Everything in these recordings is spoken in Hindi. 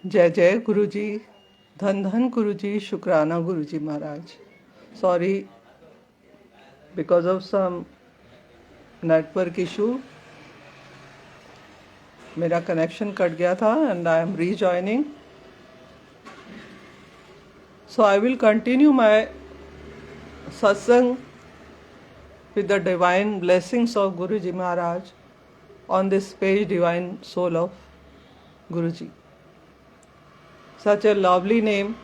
जय जय गुरु जी, धन धन गुरु जी, शुक्राना Guru ji Maharaj. Sorry, because of some network issue मेरा कनेक्शन कट गया था and I am rejoining. So I will continue my satsang with the divine blessings of Guruji Maharaj on this page, Divine Soul of Guruji. Such a lovely name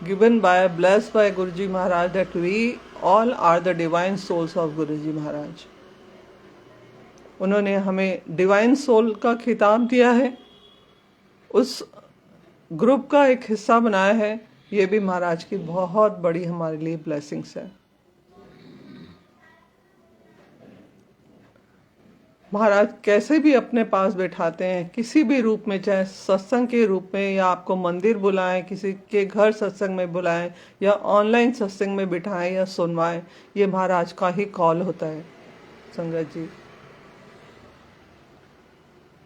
given by, blessed by Guruji Maharaj, that we all are the divine souls of Guruji Maharaj. उन्होंने हमें डिवाइन सोल का खिताब दिया है, उस ग्रुप का एक हिस्सा बनाया है। ये भी महाराज की बहुत बड़ी हमारे लिए ब्लेसिंग्स है। महाराज कैसे भी अपने पास बैठाते हैं, किसी भी रूप में, चाहे सत्संग के रूप में, या आपको मंदिर बुलाएं, किसी के घर सत्संग में बुलाएं, या ऑनलाइन सत्संग में बिठाएं या सुनवाएं, ये महाराज का ही कॉल होता है। संगत जी,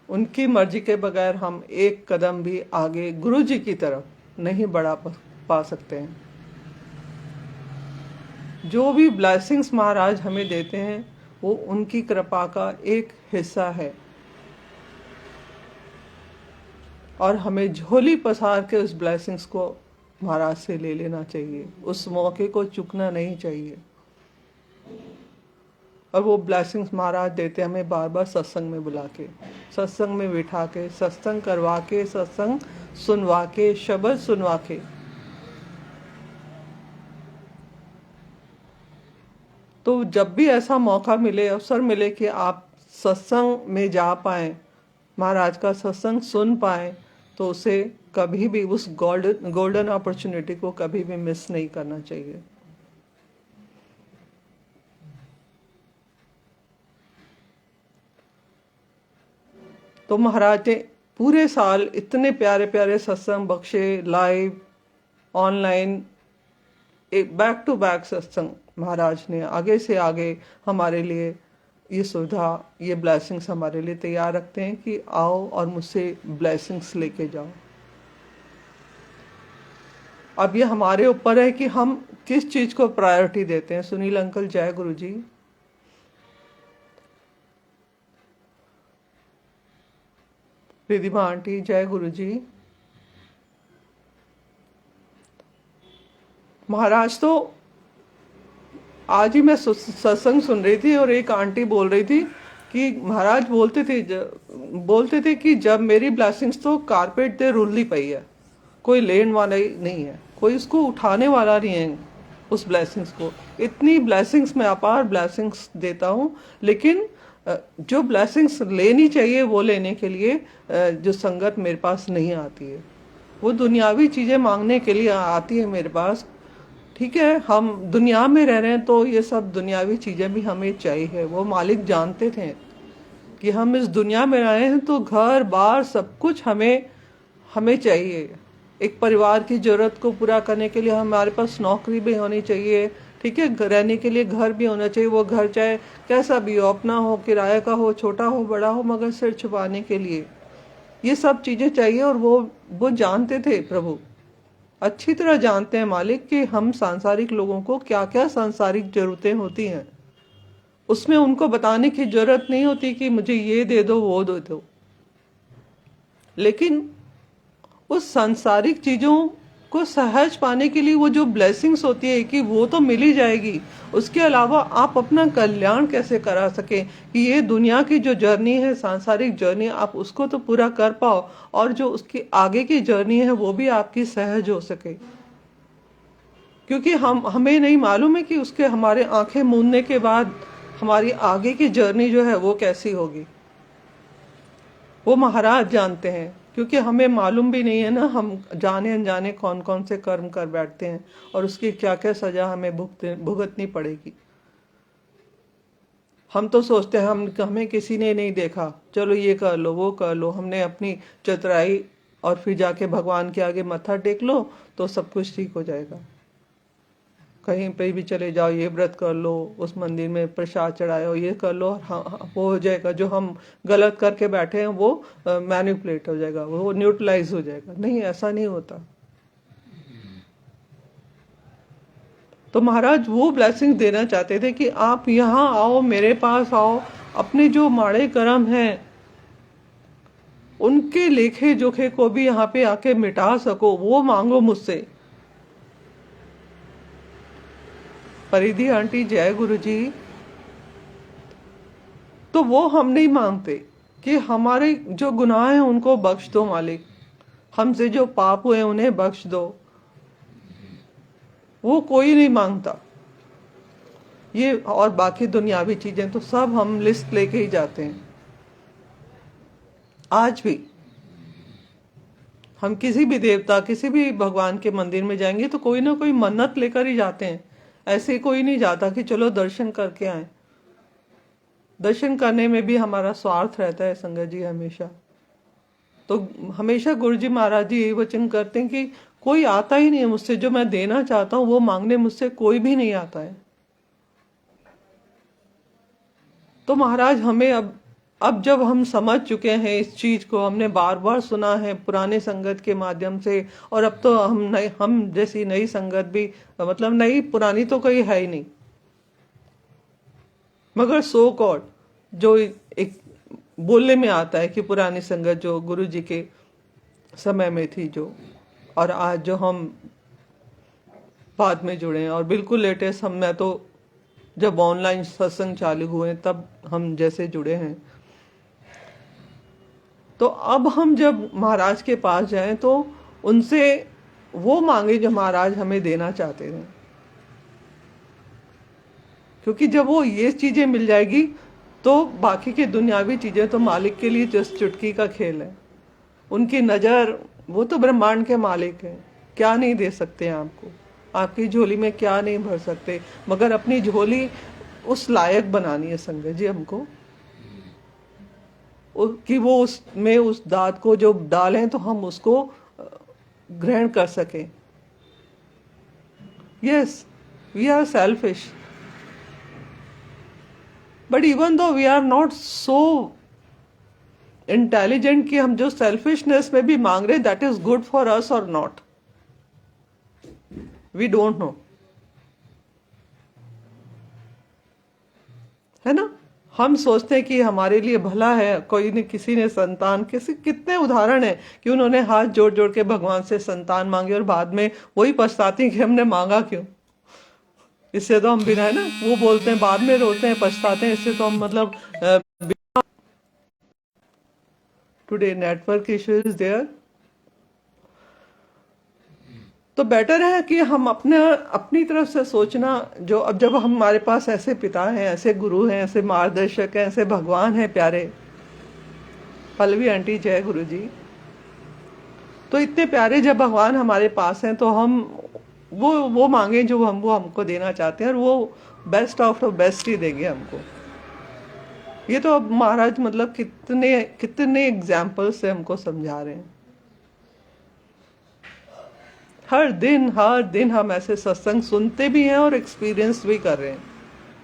उनकी मर्जी के बगैर हम एक कदम भी आगे गुरु जी की तरफ नहीं बढ़ा पा सकते हैं। जो भी ब्लेसिंग्स महाराज हमें देते हैं वो उनकी कृपा का एक हिस्सा है, और हमें झोली पसार के उस ब्लेसिंग्स को महाराज से ले लेना चाहिए। उस मौके को चूकना नहीं चाहिए। और वो ब्लेसिंग्स महाराज देते हैं हमें बार बार सत्संग में बुला के, सत्संग में बिठा के, सत्संग करवा के, सत्संग सुनवा के, शब्द सुनवा के। तो जब भी ऐसा मौका मिले, अवसर मिले कि आप सत्संग में जा पाएं, महाराज का सत्संग सुन पाएं, तो उसे कभी भी, उस गोल्डन अपॉर्चुनिटी को कभी भी मिस नहीं करना चाहिए। तो महाराज ने पूरे साल इतने प्यारे प्यारे सत्संग बख्शे, लाइव, ऑनलाइन, एक बैक टू बैक सत्संग महाराज ने आगे से आगे हमारे लिए ये सुविधा, ये ब्लेसिंग्स हमारे लिए तैयार रखते हैं कि आओ और मुझसे ब्लेसिंग्स लेके जाओ। अब ये हमारे ऊपर है कि हम किस चीज को प्रायोरिटी देते हैं। सुनील अंकल जय गुरु जी। रिधिमा आंटी जय गुरु जी। महाराज तो आज ही मैं सत्संग सुन रही थी और एक आंटी बोल रही थी कि महाराज बोलते थे कि जब मेरी ब्लेसिंग्स तो कारपेट ते रुलनी पई है, कोई लेन वाला ही नहीं है, कोई उसको उठाने वाला नहीं है उस ब्लेसिंग्स को। इतनी ब्लेसिंग्स मैं अपार ब्लेसिंग्स देता हूँ, लेकिन जो ब्लेसिंग्स लेनी चाहिए वो लेने के लिए जो संगत मेरे पास नहीं आती है, वो दुनियावी चीजें मांगने के लिए आती है मेरे पास। ठीक है, हम दुनिया में रह रहे हैं तो ये सब दुनियावी चीजें भी हमें चाहिए। वो मालिक जानते थे कि हम इस दुनिया में रहे हैं तो घर बार सब कुछ हमें चाहिए। एक परिवार की जरूरत को पूरा करने के लिए हमारे पास नौकरी भी होनी चाहिए, ठीक है, रहने के लिए घर भी होना चाहिए। वो घर चाहे कैसा भी हो, अपना हो, किराए का हो, छोटा हो, बड़ा हो, मगर सिर छुपाने के लिए ये सब चीजें चाहिए। और वो जानते थे, प्रभु अच्छी तरह जानते हैं मालिक कि हम सांसारिक लोगों को क्या क्या सांसारिक जरूरतें होती हैं। उसमें उनको बताने की जरूरत नहीं होती कि मुझे ये दे दो, वो दे दो। लेकिन उस सांसारिक चीजों को सहज पाने के लिए वो जो ब्लेसिंग्स होती है कि वो तो मिल ही जाएगी, उसके अलावा आप अपना कल्याण कैसे करा सके कि ये दुनिया की जो जर्नी है, सांसारिक जर्नी, आप उसको तो पूरा कर पाओ, और जो उसकी आगे की जर्नी है वो भी आपकी सहज हो सके। क्योंकि हमें नहीं मालूम है कि उसके हमारे आंखें मूंदने के बाद हमारी आगे की जर्नी जो है वो कैसी होगी। वो महाराज जानते हैं, क्योंकि हमें मालूम भी नहीं है ना, हम जाने अनजाने कौन कौन से कर्म कर बैठते हैं और उसकी क्या क्या सजा हमें भुगतनी पड़ेगी। हम तो सोचते हैं हमें किसी ने नहीं देखा, चलो ये कर लो, वो कर लो, हमने अपनी चतुराई, और फिर जाके भगवान के आगे मत्था टेक लो तो सब कुछ ठीक हो जाएगा। कहीं पे भी चले जाओ, ये व्रत कर लो, उस मंदिर में प्रसाद चढ़ाओ, ये कर लो, हाँ वो हो जाएगा, जो हम गलत करके बैठे हैं वो मैनिपुलेट हो जाएगा, वो न्यूट्रलाइज हो जाएगा। नहीं, ऐसा नहीं होता। तो महाराज वो ब्लेसिंग देना चाहते थे कि आप यहाँ आओ, मेरे पास आओ, अपने जो माड़े कर्म हैं उनके लेखे जोखे को भी यहाँ पे आके मिटा सको, वो मांगो मुझसे। परिधि आंटी, जय गुरु जी। तो वो हम नहीं मांगते कि हमारे जो गुनाह हैं उनको बख्श दो मालिक, हमसे जो पाप हुए उन्हें बख्श दो, वो कोई नहीं मांगता। ये और बाकी दुनियावी चीजें तो सब हम लिस्ट लेके ही जाते हैं। आज भी हम किसी भी देवता, किसी भी भगवान के मंदिर में जाएंगे तो कोई ना कोई मन्नत लेकर ही जाते हैं। ऐसे कोई नहीं जाता कि चलो दर्शन करके आए। दर्शन करने में भी हमारा स्वार्थ रहता है संगत जी हमेशा। तो हमेशा गुरु जी महाराज जी यही वचन करते हैं कि कोई आता ही नहीं है मुझसे, जो मैं देना चाहता हूँ वो मांगने मुझसे कोई भी नहीं आता है। तो महाराज हमें अब जब हम समझ चुके हैं इस चीज को, हमने बार बार सुना है पुराने संगत के माध्यम से, और अब तो हम जैसी नई संगत भी, मतलब नई पुरानी तो कोई है ही नहीं, मगर सो कॉल्ड जो एक बोलने में आता है कि पुरानी संगत जो गुरु जी के समय में थी जो, और आज जो हम बाद में जुड़े हैं, और बिल्कुल लेटेस्ट मैं तो जब ऑनलाइन सत्संग चालू हुए तब हम जैसे जुड़े हैं। तो अब हम जब महाराज के पास जाएं तो उनसे वो मांगे जो महाराज हमें देना चाहते थे, क्योंकि जब वो ये चीजें मिल जाएगी तो बाकी की दुनियावी चीजें तो मालिक के लिए जस्ट चुटकी का खेल है। उनकी नजर, वो तो ब्रह्मांड के मालिक हैं, क्या नहीं दे सकते हैं आपको, आपकी झोली में क्या नहीं भर सकते, मगर अपनी झोली उस लायक बनानी है संगत जी हमको, कि वो उसमें उस दात को जो डालें तो हम उसको ग्रहण कर सकें। Yes, we are selfish, but even though we are not so intelligent कि हम जो सेल्फिशनेस में भी मांग रहे that is good for us और नॉट, वी डोंट नो, है ना। हम सोचते हैं कि हमारे लिए भला है, कोई ने किसी ने संतान, कितने उदाहरण है कि उन्होंने हाथ जोड़ जोड़ के भगवान से संतान मांगे और बाद में वही पछताते हैं कि हमने मांगा क्यों। इससे तो हम बिना, है ना, वो बोलते हैं बाद में रोते हैं पछताते हैं, इससे तो हम मतलब today network issue is there. तो बेटर है कि हम अपनी तरफ से सोचना, जो अब जब हमारे पास ऐसे पिता हैं, ऐसे गुरु हैं, ऐसे मार्गदर्शक हैं, ऐसे भगवान हैं प्यारे, पल्लवी आंटी जय गुरु जी, तो इतने प्यारे जब भगवान हमारे पास हैं तो हम वो मांगे जो वो हमको देना चाहते हैं, और वो बेस्ट ऑफ बेस्ट ही देंगे हमको। ये तो अब महाराज मतलब कितने कितने एग्जाम्पल से हमको समझा रहे हैं। हर दिन हम ऐसे सत्संग सुनते भी हैं और एक्सपीरियंस भी कर रहे हैं,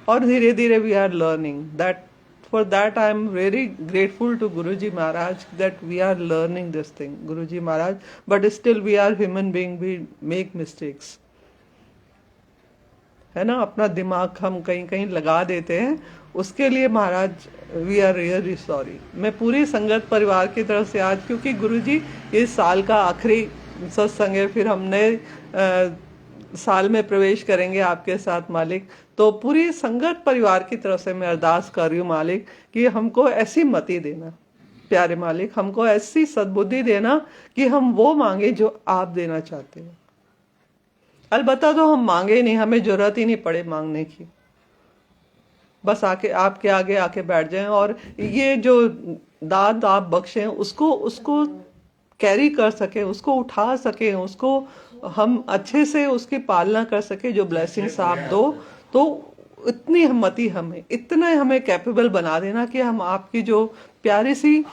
और धीरे धीरे we are learning that. For that I am very grateful to Guruji Maharaj that we are learning this thing, Guruji Maharaj, but still we are human being, we make mistakes, है ना। अपना दिमाग हम कहीं कहीं लगा देते हैं, उसके लिए महाराज वी आर रियली सॉरी। मैं पूरी संगत परिवार की तरफ से आज, क्योंकि गुरुजी इस साल का आखिरी सत्संग है, फिर हम नए साल में प्रवेश करेंगे आपके साथ मालिक, तो पूरी संगत परिवार की तरफ से मैं अरदास कर रही हूँ मालिक कि हमको ऐसी मति देना, प्यारे मालिक, हमको ऐसी सद्बुद्धि देना कि हम वो मांगे जो आप देना चाहते हो। अलबत्ता तो हम मांगे ही नहीं, हमें जरूरत ही नहीं पड़े मांगने की, बस आपके आगे आके बैठ जाएं, और ये जो दाद आप बख्शें उसको कैरी कर सके, उसको उठा सके, उसको हम अच्छे से उसकी पालना कर सके, जो ब्लेसिंग्स आप दो, तो इतनी हिम्मती हमें, इतना हमें कैपेबल बना देना कि हम आपकी जो प्यारी सी,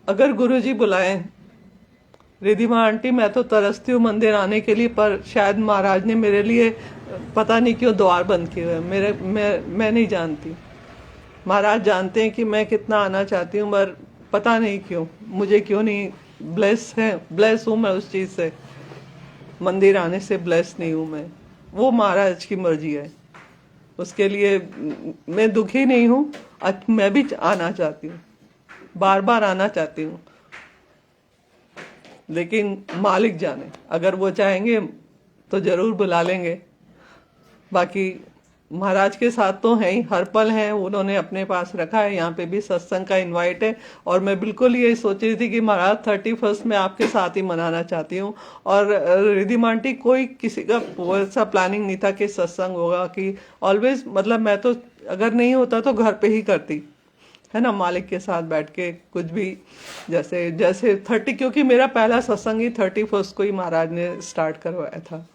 अगर गुरुजी बुलाएं रिधिमा आंटी, मैं तो तरसती हूँ मंदिर आने के लिए, पर शायद महाराज ने मेरे लिए पता नहीं क्यों द्वार बंद किए हुए हैं। मैं नहीं जानती। महाराज जानते हैं कि मैं कितना आना चाहती हूँ, पर पता नहीं क्यों मुझे क्यों नहीं ब्लेस हूँ मैं उस चीज़ से, मंदिर आने से ब्लेस नहीं हूँ मैं। वो महाराज की मर्जी है, उसके लिए मैं दुखी नहीं हूँ। मैं भी आना चाहती हूँ, बार बार आना चाहती हूँ, लेकिन मालिक जाने, अगर वो चाहेंगे तो जरूर बुला लेंगे। बाकी महाराज के साथ तो हैं ही, हर पल हैं, उन्होंने अपने पास रखा है। यहाँ पे भी सत्संग का इनवाइट है, और मैं बिल्कुल ये सोच रही थी कि महाराज 31 में आपके साथ ही मनाना चाहती हूँ। और रिधिमा आंटी, कोई किसी का वैसा प्लानिंग नहीं था कि सत्संग होगा, कि ऑलवेज, मतलब मैं तो अगर नहीं होता तो घर पे ही करती, है ना, मालिक के साथ बैठ के कुछ भी, जैसे जैसे 30, क्योंकि मेरा पहला सत्संग ही 31 को ही महाराज ने स्टार्ट करवाया था।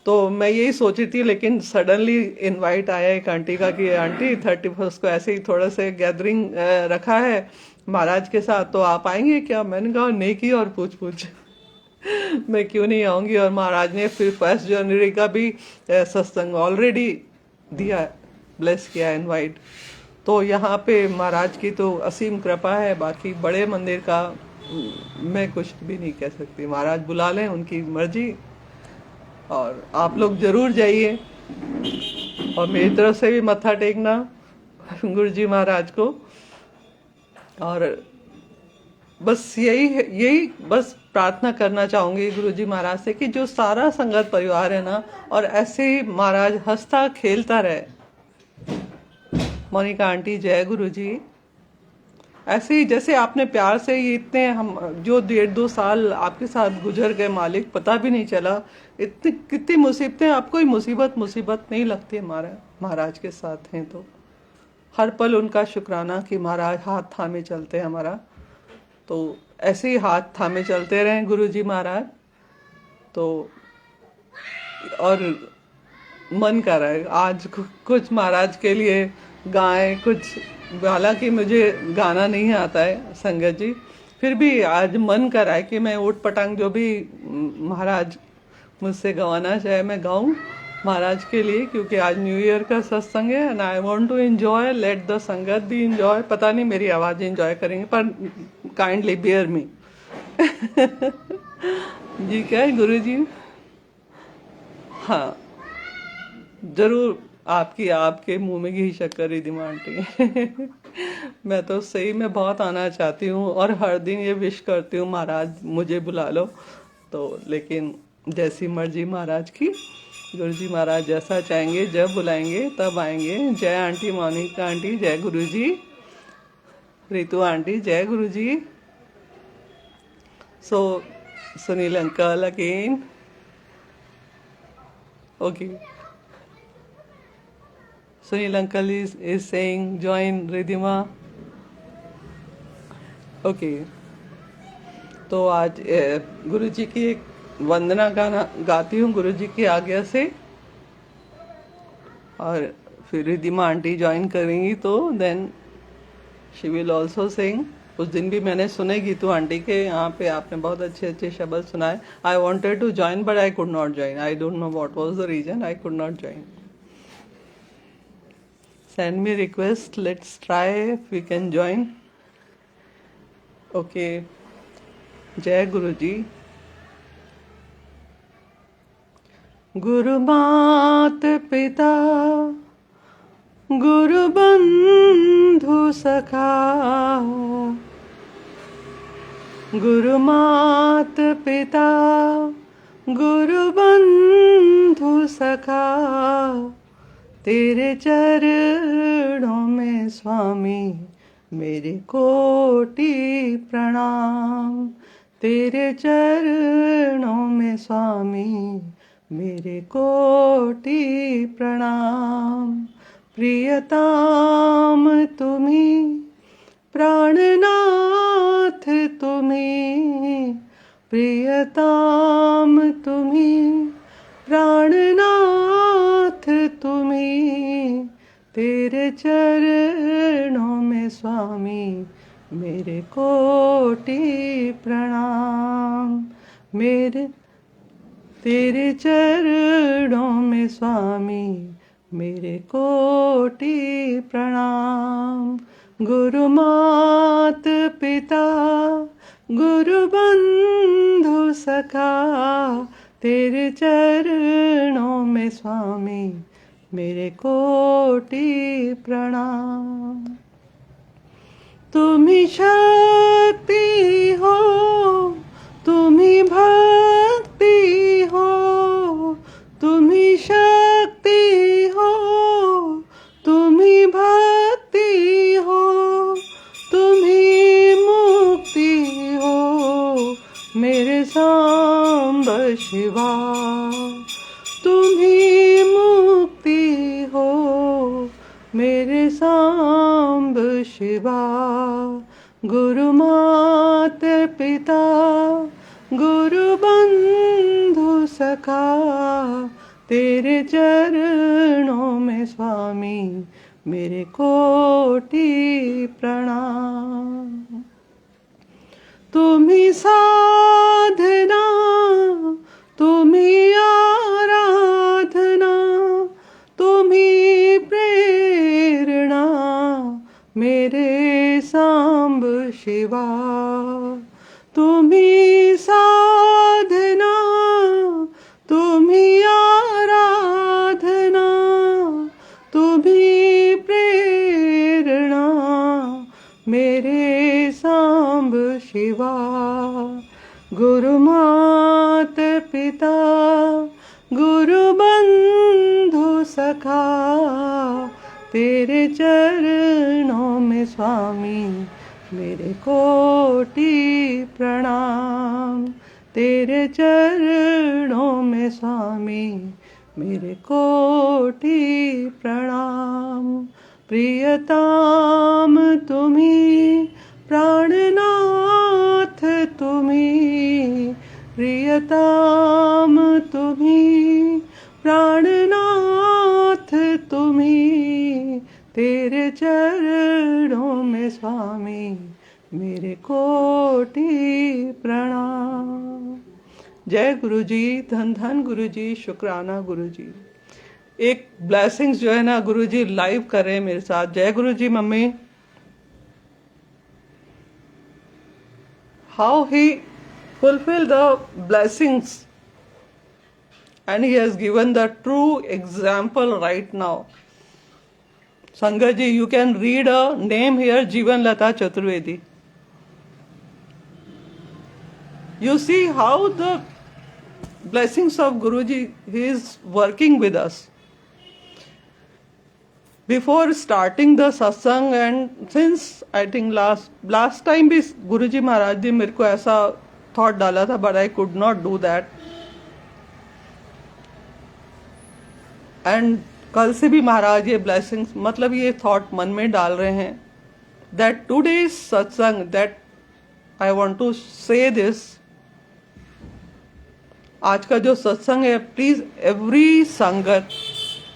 तो मैं यही सोच रही थी, लेकिन सडनली इनवाइट आया एक आंटी का कि आंटी 31 को ऐसे ही थोड़ा से गैदरिंग रखा है महाराज के साथ, तो आप आएंगे क्या? मैंने कहा नहीं की और पूछ मैं क्यों नहीं आऊंगी। और महाराज ने फिर 1 जनवरी का भी सत्संग ऑलरेडी दिया, ब्लेस किया इनवाइट। तो यहाँ पे महाराज की तो असीम कृपा है। बाकी बड़े मंदिर का मैं कुछ भी नहीं कह सकती, महाराज बुला लें, उनकी मर्जी। और आप लोग जरूर जाइए, और मेरी तरफ से भी मत्था टेकना गुरु जी महाराज को। और बस यही बस प्रार्थना करना चाहूंगी गुरु जी महाराज से कि जो सारा संगत परिवार है ना, और ऐसे ही महाराज हंसता खेलता रहे। मोनिका आंटी, जय गुरु जी। ऐसे ही जैसे आपने प्यार से ये इतने, हम जो 1.5-2 साल आपके साथ गुजर गए मालिक, पता भी नहीं चला। इतनी कितनी मुसीबतें, आपको ही मुसीबत नहीं लगती हमारा महाराज के साथ हैं तो। हर पल उनका शुक्राना कि महाराज हाथ थामे चलते हैं हमारा। तो ऐसे ही हाथ थामे चलते रहें गुरु जी महाराज। तो और मन कर रहा है आज कुछ महाराज के लिए गाएं कुछ, हालांकि मुझे गाना नहीं आता है संगत जी, फिर भी आज मन कर रहा है कि मैं ऊट पटांग जो भी महाराज मुझसे गवाना चाहे मैं गाऊं महाराज के लिए, क्योंकि आज न्यू ईयर का सत्संग है and I want to enjoy, let the sangat भी एंजॉय। पता नहीं मेरी आवाज एंजॉय करेंगे, पर काइंडली बियर मी जी। क्या है गुरु जी? हाँ जरूर, आपके मुंह में घी शक्कर रिधिमा आंटी मैं तो सही में बहुत आना चाहती हूँ, और हर दिन ये विश करती हूँ महाराज मुझे बुला लो। तो लेकिन जैसी मर्जी महाराज की, गुरु जी महाराज जैसा चाहेंगे, जब बुलाएंगे तब आएंगे। जय आंटी मोनिका आंटी, जय गुरु जी। रितु आंटी, जय Guru ji. So Sunil uncle again, okay. Sunil uncle is saying join Ridhima. Okay तो आज गुरु जी की एक वंदना गाना गाती हूँ गुरु जी की आज्ञा से, और फिर रिधिमा आंटी ज्वाइन करेंगी तो देन शी विल ऑल्सो सिंग। उस दिन भी मैंने सुने गीतू आंटी के यहाँ पे, आपने बहुत अच्छे अच्छे शब्द सुनाए। I wanted to join but I could not join, I don't know what was the reason I could not join. Send me request, let's try if we can join. Okay, जय गुरु जी। गुरु मात पिता गुरु बंधु सखा, गुरु मात पिता गुरु बंधु सखा, तेरे चरणों में स्वामी मेरे कोटि प्रणाम, तेरे चरणों में स्वामी मेरे कोटि प्रणाम। प्रियताम तुम्ही प्राणनाथ तुम्ही, प्रियताम तुम्ही प्राणनाथ तुम्ही, तेरे चरणों में स्वामी मेरे मेरे कोटि प्रणाम। मेरे तेरे चरणों में स्वामी मेरे कोटि प्रणाम। गुरु मात पिता गुरु बंधु सखा तेरे चरणों में स्वामी मेरे कोटि प्रणाम। तुम ही शक्ति हो तुम ही भक्ति हो तुम ही शक्ति हो तुम ही भक्ति हो तुम ही मुक्ति हो मेरे सांब शिवा। तुम ही मुक्ति हो मेरे सांब शिवा। गुरु मात पिता गुरु बंधु सखा तेरे चरणों में स्वामी मेरे कोटि प्रणाम। तुम ही साधना तुम ही आराधना तुम ही प्रेरणा मेरे सांब शिवा। तुम ही साधना तुम ही आराधना तुम ही प्रेरणा मेरे सांब शिवा। गुरु मात पिता गुरु बंधु सखा तेरे चरणों में स्वामी मेरे कोटि प्रणाम। तेरे चरणों में स्वामी मेरे कोटि प्रणाम। प्रियतम तुम्ही प्राणनाथ तुम्ही प्रियतम तुम्ही प्राणनाथ तुम्ही तेरे चरणों में स्वामी मेरे कोटि प्रणाम। जय गुरु जी, धन धन गुरु जी, शुक्राना गुरु जी। एक ब्लेसिंग्स जो है ना गुरु जी लाइव कर रहे हैं मेरे साथ। जय Guru ji mummy. How he fulfill the blessings and he has given the true example right now. Sangat ji, you can read a name here, Jivan Lata Chaturvedi. You see how the blessings of Guruji, he is working with us. Before starting the satsang and since I think last time भी गुरुजी महाराज जी मेरे को ऐसा थॉट डाला था, but I could not do that. And कल से भी महाराज ये ब्लेसिंग्स मतलब ये थॉट मन में डाल रहे हैं दैट टुडे सत्संग दैट आई वांट टू से दिस। आज का जो सत्संग है, प्लीज एवरी संगत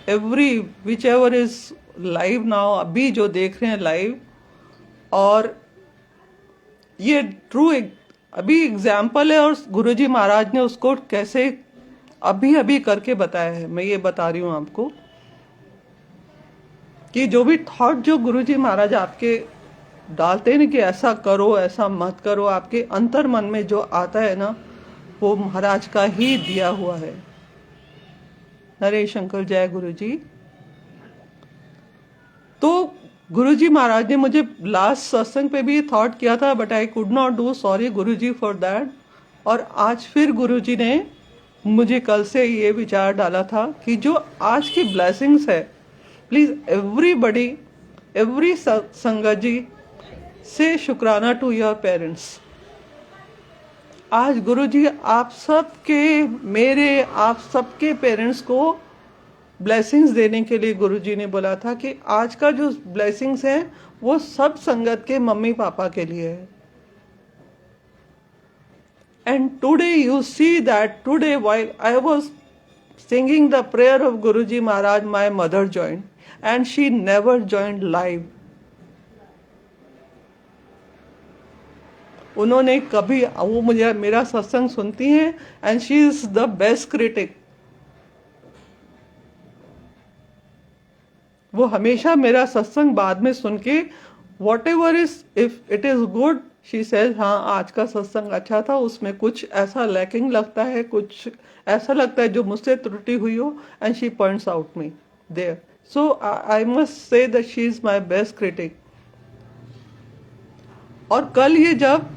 every which ever is live now, अभी जो देख रहे हैं लाइव, और ये ट्रू अभी एग्जाम्पल है और गुरुजी महाराज ने उसको कैसे अभी अभी करके बताया है। मैं ये बता रही हूँ आपको कि जो भी थॉट जो गुरुजी महाराज आपके डालते हैं ना कि ऐसा करो ऐसा मत करो, आपके अंतर मन में जो आता है ना वो महाराज का ही दिया हुआ है। नरेश अंकल जय गुरु जी। तो गुरुजी महाराज ने मुझे लास्ट सत्संग पे भी थॉट किया था, but I could not do, sorry Guruji for that. और आज फिर गुरुजी ने मुझे कल से ये विचार डाला था कि जो आज की ब्लेसिंग्स है, प्लीज एवरीबडी एवरी संगत जी से शुक्राना टू योर पेरेंट्स। आज गुरुजी आप सबके मेरे आप सबके पेरेंट्स को ब्लेसिंग्स देने के लिए गुरुजी ने बोला था कि आज का जो ब्लेसिंग्स है वो सब संगत के मम्मी पापा के लिए है। And today you see that today while I was singing the prayer of Guruji Maharaj, my mother joined and she never joined live. उन्होंने कभी, वो मुझे मेरा सत्संग सुनती हैं and she is the best critic. वो हमेशा मेरा सत्संग बाद में सुन के what ever is, if it is good, she says हाँ आज का सत्संग अच्छा था, उसमें कुछ ऐसा लैकिंग लगता है, कुछ ऐसा लगता है जो मुझसे त्रुटि हुई हो, and she points out me there. So I must say that she is my best critic. और कल ये जब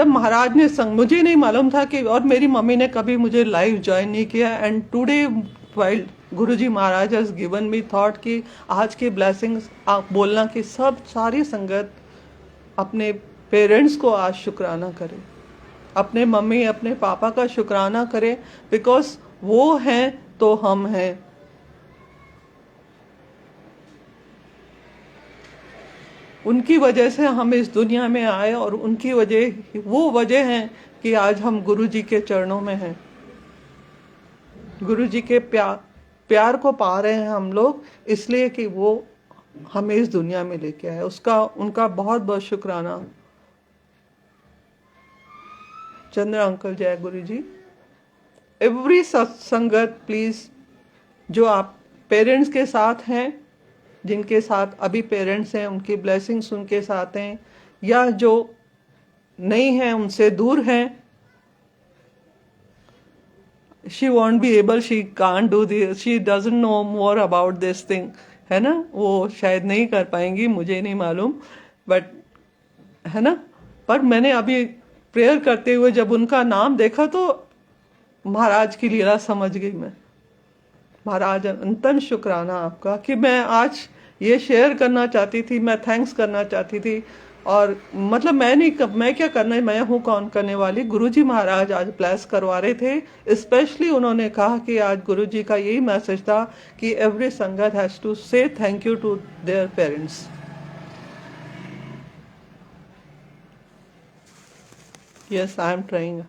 महाराज ने संग, मुझे नहीं मालूम था कि, और मेरी मम्मी ने कभी मुझे लाइव ज्वाइन नहीं किया, and today while Guruji Maharaj has given me thought कि आज की ब्लेसिंग्स आप बोलना कि सब सारी संगत अपने पेरेंट्स को आज शुक्राना करे, अपने मम्मी अपने पापा का शुक्राना करे, बिकॉज वो हैं तो हम हैं। उनकी वजह से हम इस दुनिया में आए, और उनकी वजह, वो वजह है कि आज हम गुरु जी के चरणों में हैं, गुरु जी के प्यार को पा रहे हैं हम लोग, इसलिए कि वो हमें इस दुनिया में लेके आए। उसका उनका बहुत बहुत शुक्राना। चंद्र अंकल, जय गुरु जी। एवरी सत्संगत प्लीज, जो आप पेरेंट्स के साथ हैं, जिनके साथ अभी पेरेंट्स हैं, उनकी ब्लेसिंग्स उनके साथ हैं, या जो नहीं हैं उनसे दूर हैं, she won't be able, she can't do this, she doesn't know more about this thing, है ना, वो शायद नहीं कर पाएंगी, मुझे नहीं मालूम, बट है ना। पर मैंने अभी प्रेयर करते हुए जब उनका नाम देखा तो महाराज की लीला समझ गई मैं। महाराज अनंत शुक्राना आपका कि मैं आज ये शेयर करना चाहती थी, मैं थैंक्स करना चाहती थी। और मतलब मैं क्या करना, मैं हूँ कौन करने वाली। गुरुजी महाराज आज ब्लेस करवा रहे थे। स्पेशली उन्होंने कहा कि आज गुरुजी का यही मैसेज था कि every sangat has to say thank you to their parents. Yes, I am trying.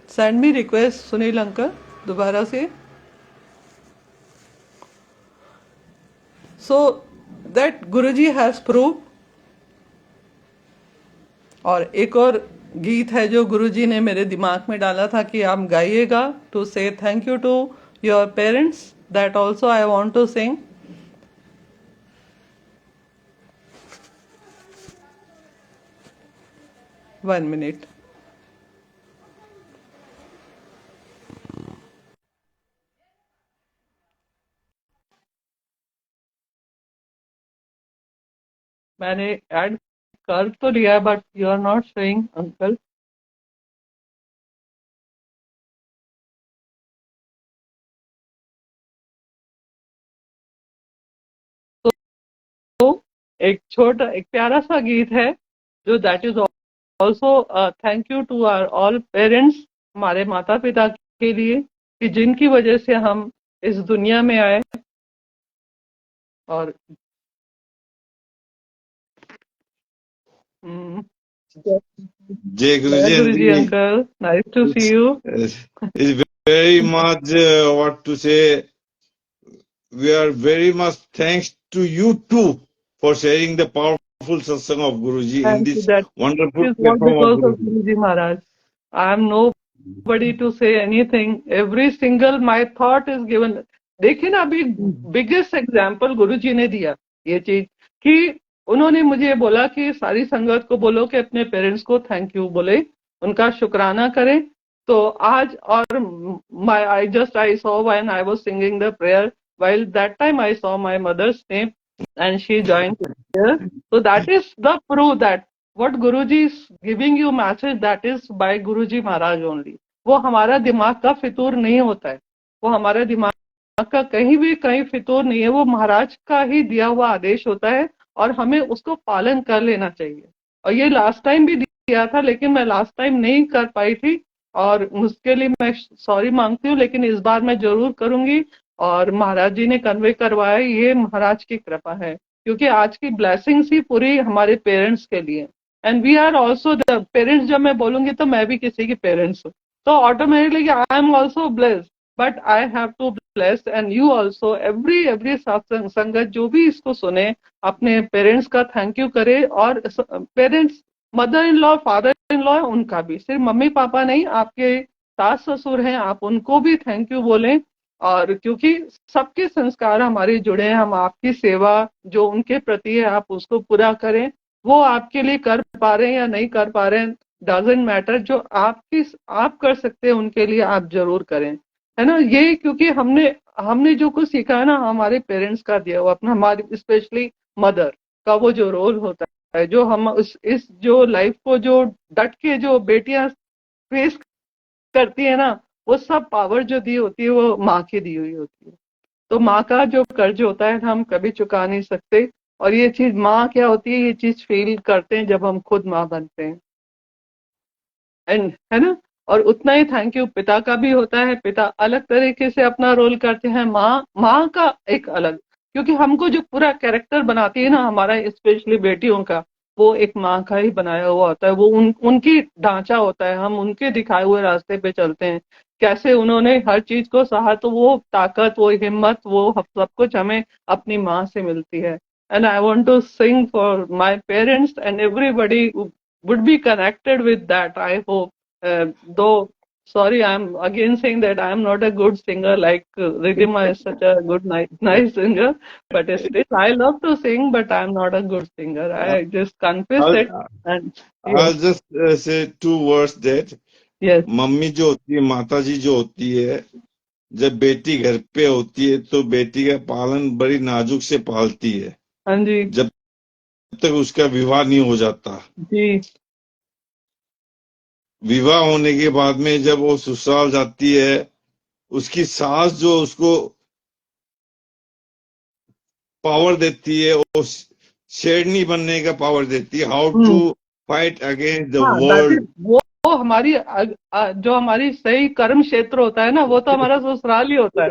Send me request Sunil uncle दोबारा से। So that Guruji has prove. और एक और गीत है जो गुरुजी ने मेरे दिमाग में डाला था कि आप गाइएगा, to say thank you to your parents, that also I want to sing. One minute. मैंने ऐड कर तो लिया, but you are not showing uncle. तो एक प्यारा सा गीत है जो that is also thank you to our all parents, हमारे माता पिता के लिए कि जिनकी वजह से हम इस दुनिया में आए। और Jai जय Guruji Guru ji Aunty, uncle, nice to see you. it's very much what to say. We are very much thanks to you too for sharing the powerful satsang of Guruji in thank you, this that wonderful is all platform of because of Guruji. Guru ji Maharaj. I am nobody to say anything, every single my thought is given। देखिए ना, अभी बिगेस्ट एग्जाम्पल गुरु जी ने दिया ये चीज कि उन्होंने मुझे बोला कि सारी संगत को बोलो कि अपने पेरेंट्स को थैंक यू बोले, उनका शुक्राना करें। तो आज, और I saw when I was singing the prayer, while that time I saw my mother's name and she joined here. So that is the proof that what Guruji is giving you message, that is by Guruji Maharaj only। वो हमारा दिमाग का फितूर नहीं होता है, वो हमारा दिमाग का कहीं फितूर नहीं है, वो महाराज का ही दिया हुआ आदेश होता है और हमें उसको पालन कर लेना चाहिए। और ये लास्ट टाइम भी दिया था, लेकिन मैं लास्ट टाइम नहीं कर पाई थी और उसके लिए मैं सॉरी मांगती हूँ, लेकिन इस बार मैं जरूर करूंगी। और महाराज जी ने कन्वे करवाया, ये महाराज की कृपा है, क्योंकि आज की ब्लेसिंग्स ही पूरी हमारे पेरेंट्स के लिए। And we are also the parents. जब मैं बोलूंगी तो मैं भी किसी की पेरेंट्स हूँ, तो automatically I am also blessed, but I have to bless and you also, every satsang sangat जो भी इसको सुने अपने पेरेंट्स का थैंक यू करे, और parents, mother in law, father in law, उनका भी, सिर्फ मम्मी पापा नहीं, आपके सास ससुर हैं, आप उनको भी थैंक यू बोलें। और क्योंकि सबके संस्कार हमारे जुड़े हैं, हम आपकी सेवा जो उनके प्रति है आप उसको पूरा करें। वो आपके लिए कर पा रहे हैं या नहीं कर पा रहे हैं, डजेंट मैटर, जो आपकी आप कर सकते हैं उनके लिए आप जरूर करें, है ना। ये क्योंकि हमने हमने जो कुछ सीखा है ना हमारे पेरेंट्स का दिया हुआ, अपना, हमारी स्पेशली मदर का वो जो रोल होता है, जो हम इस जो लाइफ को जो डट के जो बेटियां फेस करती है ना, वो सब पावर जो दी होती है वो माँ की दी हुई होती है। तो माँ का जो कर्ज होता है हम कभी चुका नहीं सकते, और ये चीज माँ क्या होती है, ये चीज फील करते हैं जब हम खुद माँ बनते हैं, एंड, है ना। और उतना ही थैंक यू पिता का भी होता है, पिता अलग तरीके से अपना रोल करते हैं, माँ का एक अलग, क्योंकि हमको जो पूरा कैरेक्टर बनाती है ना हमारा, स्पेशली बेटियों का, वो एक माँ का ही बनाया हुआ होता है, वो उनकी ढांचा होता है, हम उनके दिखाए हुए रास्ते पे चलते हैं, कैसे उन्होंने हर चीज को सहा, तो वो ताकत, वो हिम्मत, वो सब कुछ हमें अपनी माँ से मिलती है। And I want to sing for my parents and everybody would be connected with that, I hope. Though, sorry, I'm again saying that I am not a good singer like Ridhima is such a good, nice singer. But still, I love to sing, but I'm not a good singer. I just confess I'll, it. And yes, I'll just say two words that yes, mummy जो होती है, माता जी जो होती है, जब बेटी घर पे होती है तो बेटी का पालन बड़ी नाजुक से पालती है, हाँ जी, जब तक उसका विवाह नहीं हो जाता। जी, विवाह होने के बाद में जब वो ससुराल जाती है, उसकी सास जो उसको पावर देती है, वो शेरनी बनने का पावर देती है, how to fight against the हाँ, दैट इज वर्ल्ड। वो हमारी जो हमारी सही कर्म क्षेत्र होता है ना, वो तो हमारा ससुराल ही होता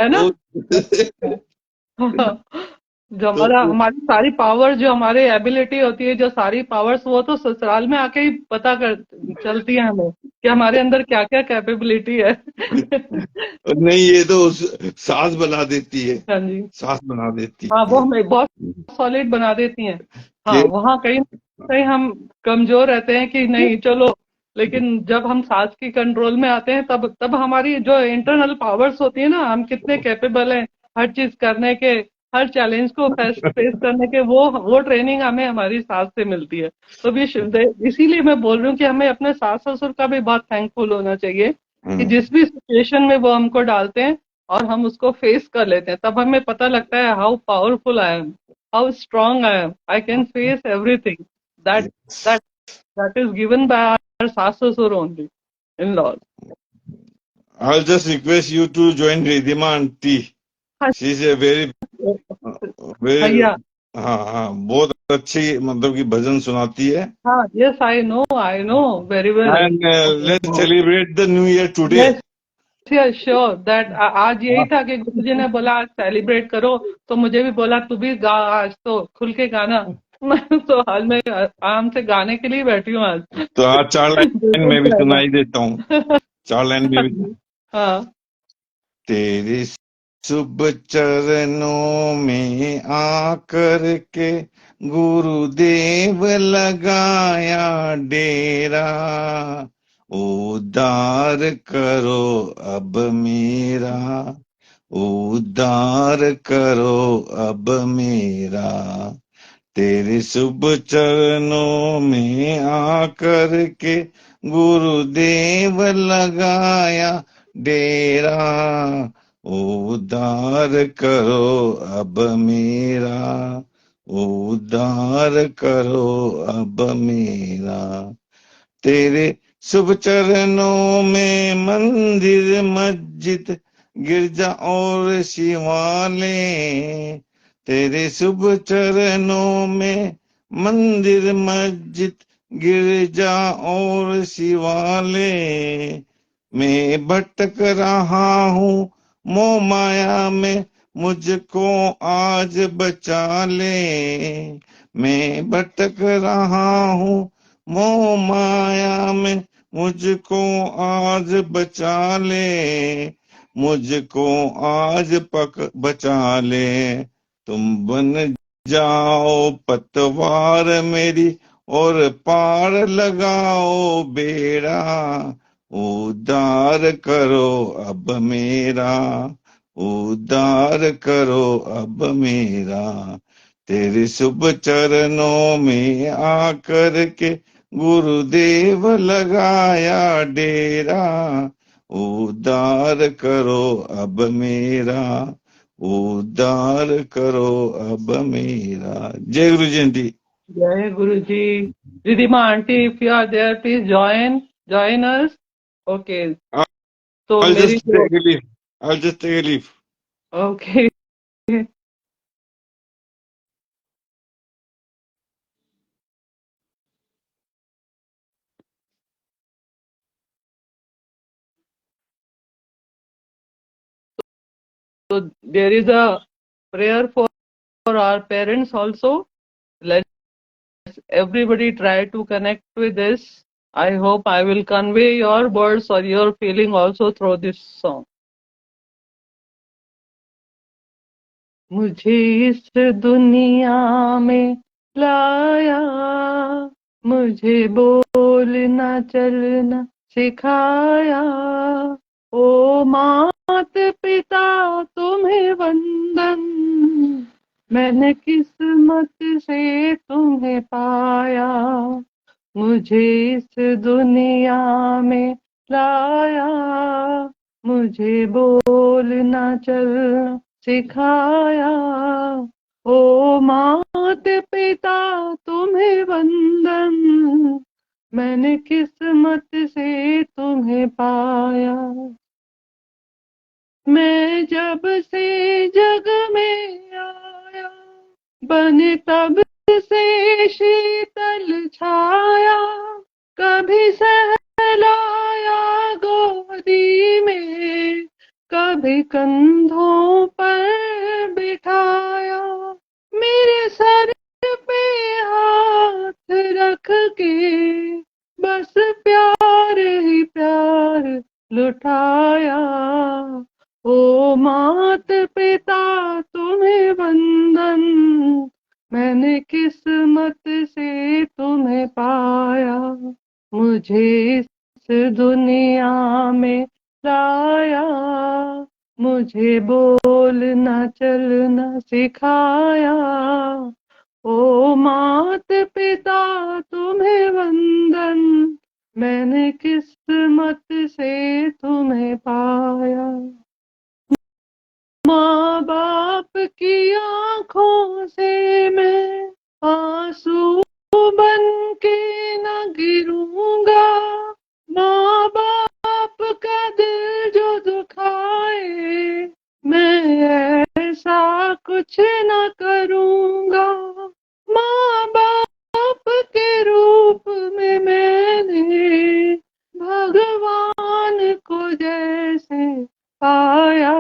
है ना। जो तो हमारी सारी पावर, जो हमारे एबिलिटी होती है, जो सारी पावर्स, वो तो ससुराल में आके ही पता कर चलती है हमें कि हमारे अंदर क्या क्या कैपेबिलिटी है। नहीं, ये तो सास बना देती है, हाँ जी, सास बना देती हाँ, वो है हमें बहुत सॉलिड बना देती हैं। हाँ, कि वहाँ कहीं ना कहीं हम कमजोर रहते हैं कि नहीं चलो, लेकिन जब हम सांस की कंट्रोल में आते हैं, तब तब हमारी जो इंटरनल पावर्स होती है ना, हम कितने कैपेबल हैं हर चीज करने के, हर चैलेंज को फेस करने के, वो ट्रेनिंग हमें हमारी सास से मिलती है। तो भी इसीलिए मैं बोल रही हूँ कि हमें अपने सास ससुर का भी बहुत थैंकफुल होना चाहिए कि जिस भी सिचुएशन में वो हमको डालते हैं और हम उसको फेस कर लेते हैं, तब हमें पता लगता है how powerful I am, how strong I am, I can face everything that that that is given by our saas sasur only, in laws. I'll just request you to join Ridhima auntie. हाँ, She's a very very भैया, हाँ हाँ, बहुत अच्छी, मतलब कि भजन सुनाती है। हाँ, yes, I know very well. And let's celebrate the new year today. Yes, yes, sure that, आज यही था कि गुरुजी ने बोला आज सेलिब्रेट करो, तो मुझे भी बोला तू भी गा, आज तो खुल के गाना। तो आज मैं आराम से गाने के लिए बैठी हूँ आज। तो आज 4 लाइन बिल्कुल में भी रहेगा। सुनाई देता हूँ, 4 लाइन में भी। हाँ, तेरे शुभ चरणों में आकर के गुरुदेव लगाया डेरा, उद्धार करो अब मेरा, उद्धार करो अब मेरा। तेरे शुभ चरणों में आकर के गुरुदेव लगाया डेरा, उद्धार करो अब मेरा, उद्धार करो अब मेरा। तेरे शुभ चरणों में मंदिर मस्जिद गिरजा और शिवालय, तेरे शुभ चरणों में मंदिर मस्जिद गिरजा और शिवालय। मैं भटक रहा हूँ मोह माया में, मुझको आज बचा ले। मैं भटक रहा हूँ मोह माया में, मुझको आज बचा ले, मुझको आज बचा ले, तुम बन जाओ पतवार मेरी और पार लगाओ बेड़ा, उद्धार करो अब मेरा, उद्धार करो अब मेरा, तेरे शुभ चरणों में आकर के गुरुदेव लगाया डेरा, उद्धार करो अब मेरा, उद्धार करो अब मेरा। जय गुरु जयंती। Jai Guruji. Ridhima auntie, if you are there, please join us. Okay. So I'll मेरी just जो take a leave. I'll just take a leave. okay. So there is a prayer for our parents also. Let's everybody try to connect with this. I hope I will convey your words or your feeling also through this song. मुझे इस दुनिया में लाया, मुझे बोलना चलना सिखाया, ओ मात पिता तुम्हें वंदन, मैंने किस्मत से तुम्हें पाया, मुझे इस दुनिया में लाया, मुझे बोलना चलना सिखाया, ओ मात पिता तुम्हें वंदन, मैंने किस्मत से तुम्हें पाया, मैं जब से जग में आया, बने तब से शीतल छाया, कभी सहलाया गोदी में, कभी कंधों पर बिठाया, मेरे सर पे हाथ रख के बस प्यार ही प्यार लुटाया, ओ मात पिता तुम्हें वंदन, मैंने किस्मत से तुम्हें पाया, मुझे इस दुनिया में लाया, मुझे बोलना चलना सिखाया, ओ मात पिता तुम्हें वंदन, मैंने किस्मत से तुम्हें पाया, माँ बाप की आंखों से मैं आंसू बन के न गिरूंगा, माँ बाप का दिल जो दुखाए, मैं ऐसा कुछ न करूंगा, माँ बाप के रूप में मैंने भगवान को जैसे पाया,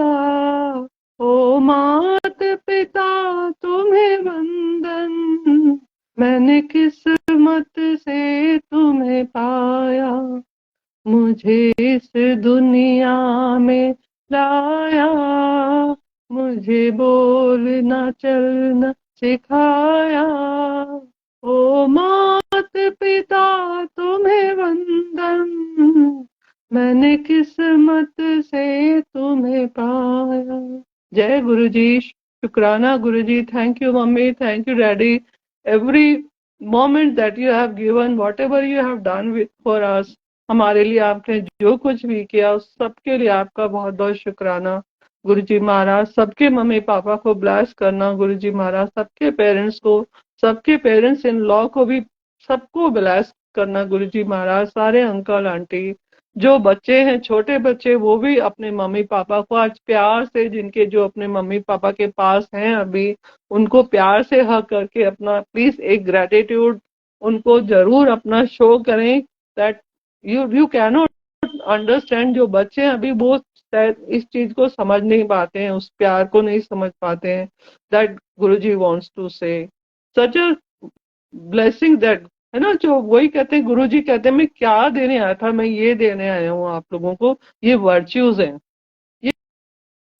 ओ मात पिता तुम्हें वंदन, मैंने किस्मत से तुम्हें पाया, मुझे इस दुनिया में लाया, मुझे बोलना चलना सिखाया, ओ मात पिता तुम्हें वंदन, मैंने किस्मत से तुम्हें पाया। जय गुरुजी, शुक्राना Guruji, thank you mummy, thank you daddy, every moment that you have given, whatever you have done with for us, हमारे लिए आपने जो कुछ भी किया उस सबके लिए आपका बहुत बहुत शुक्राना गुरुजी महाराज। सबके मम्मी पापा को ब्लेस करना गुरुजी महाराज, सबके पेरेंट्स को, सबके पेरेंट्स इन लॉ को भी सबको ब्लेस करना गुरुजी महाराज। सारे अंकल आंटी, जो बच्चे हैं छोटे बच्चे, वो भी अपने मम्मी पापा को आज प्यार से, जिनके जो अपने मम्मी पापा के पास हैं अभी, उनको प्यार से हक करके अपना प्लीज एक ग्रेटिट्यूड उनको जरूर अपना शो करें। दैट यू कैनॉट अंडरस्टैंड, जो बच्चे हैं अभी वो शायद इस चीज को समझ नहीं पाते हैं, उस प्यार को नहीं समझ पाते हैं। दैट गुरुजी वांट्स टू से सच अ ब्लेसिंग दैट है ना, जो वही कहते हैं, गुरु जी कहते हैं मैं क्या देने आया था, मैं ये देने आया हूँ आप लोगों को, ये वर्च्यूज हैं, ये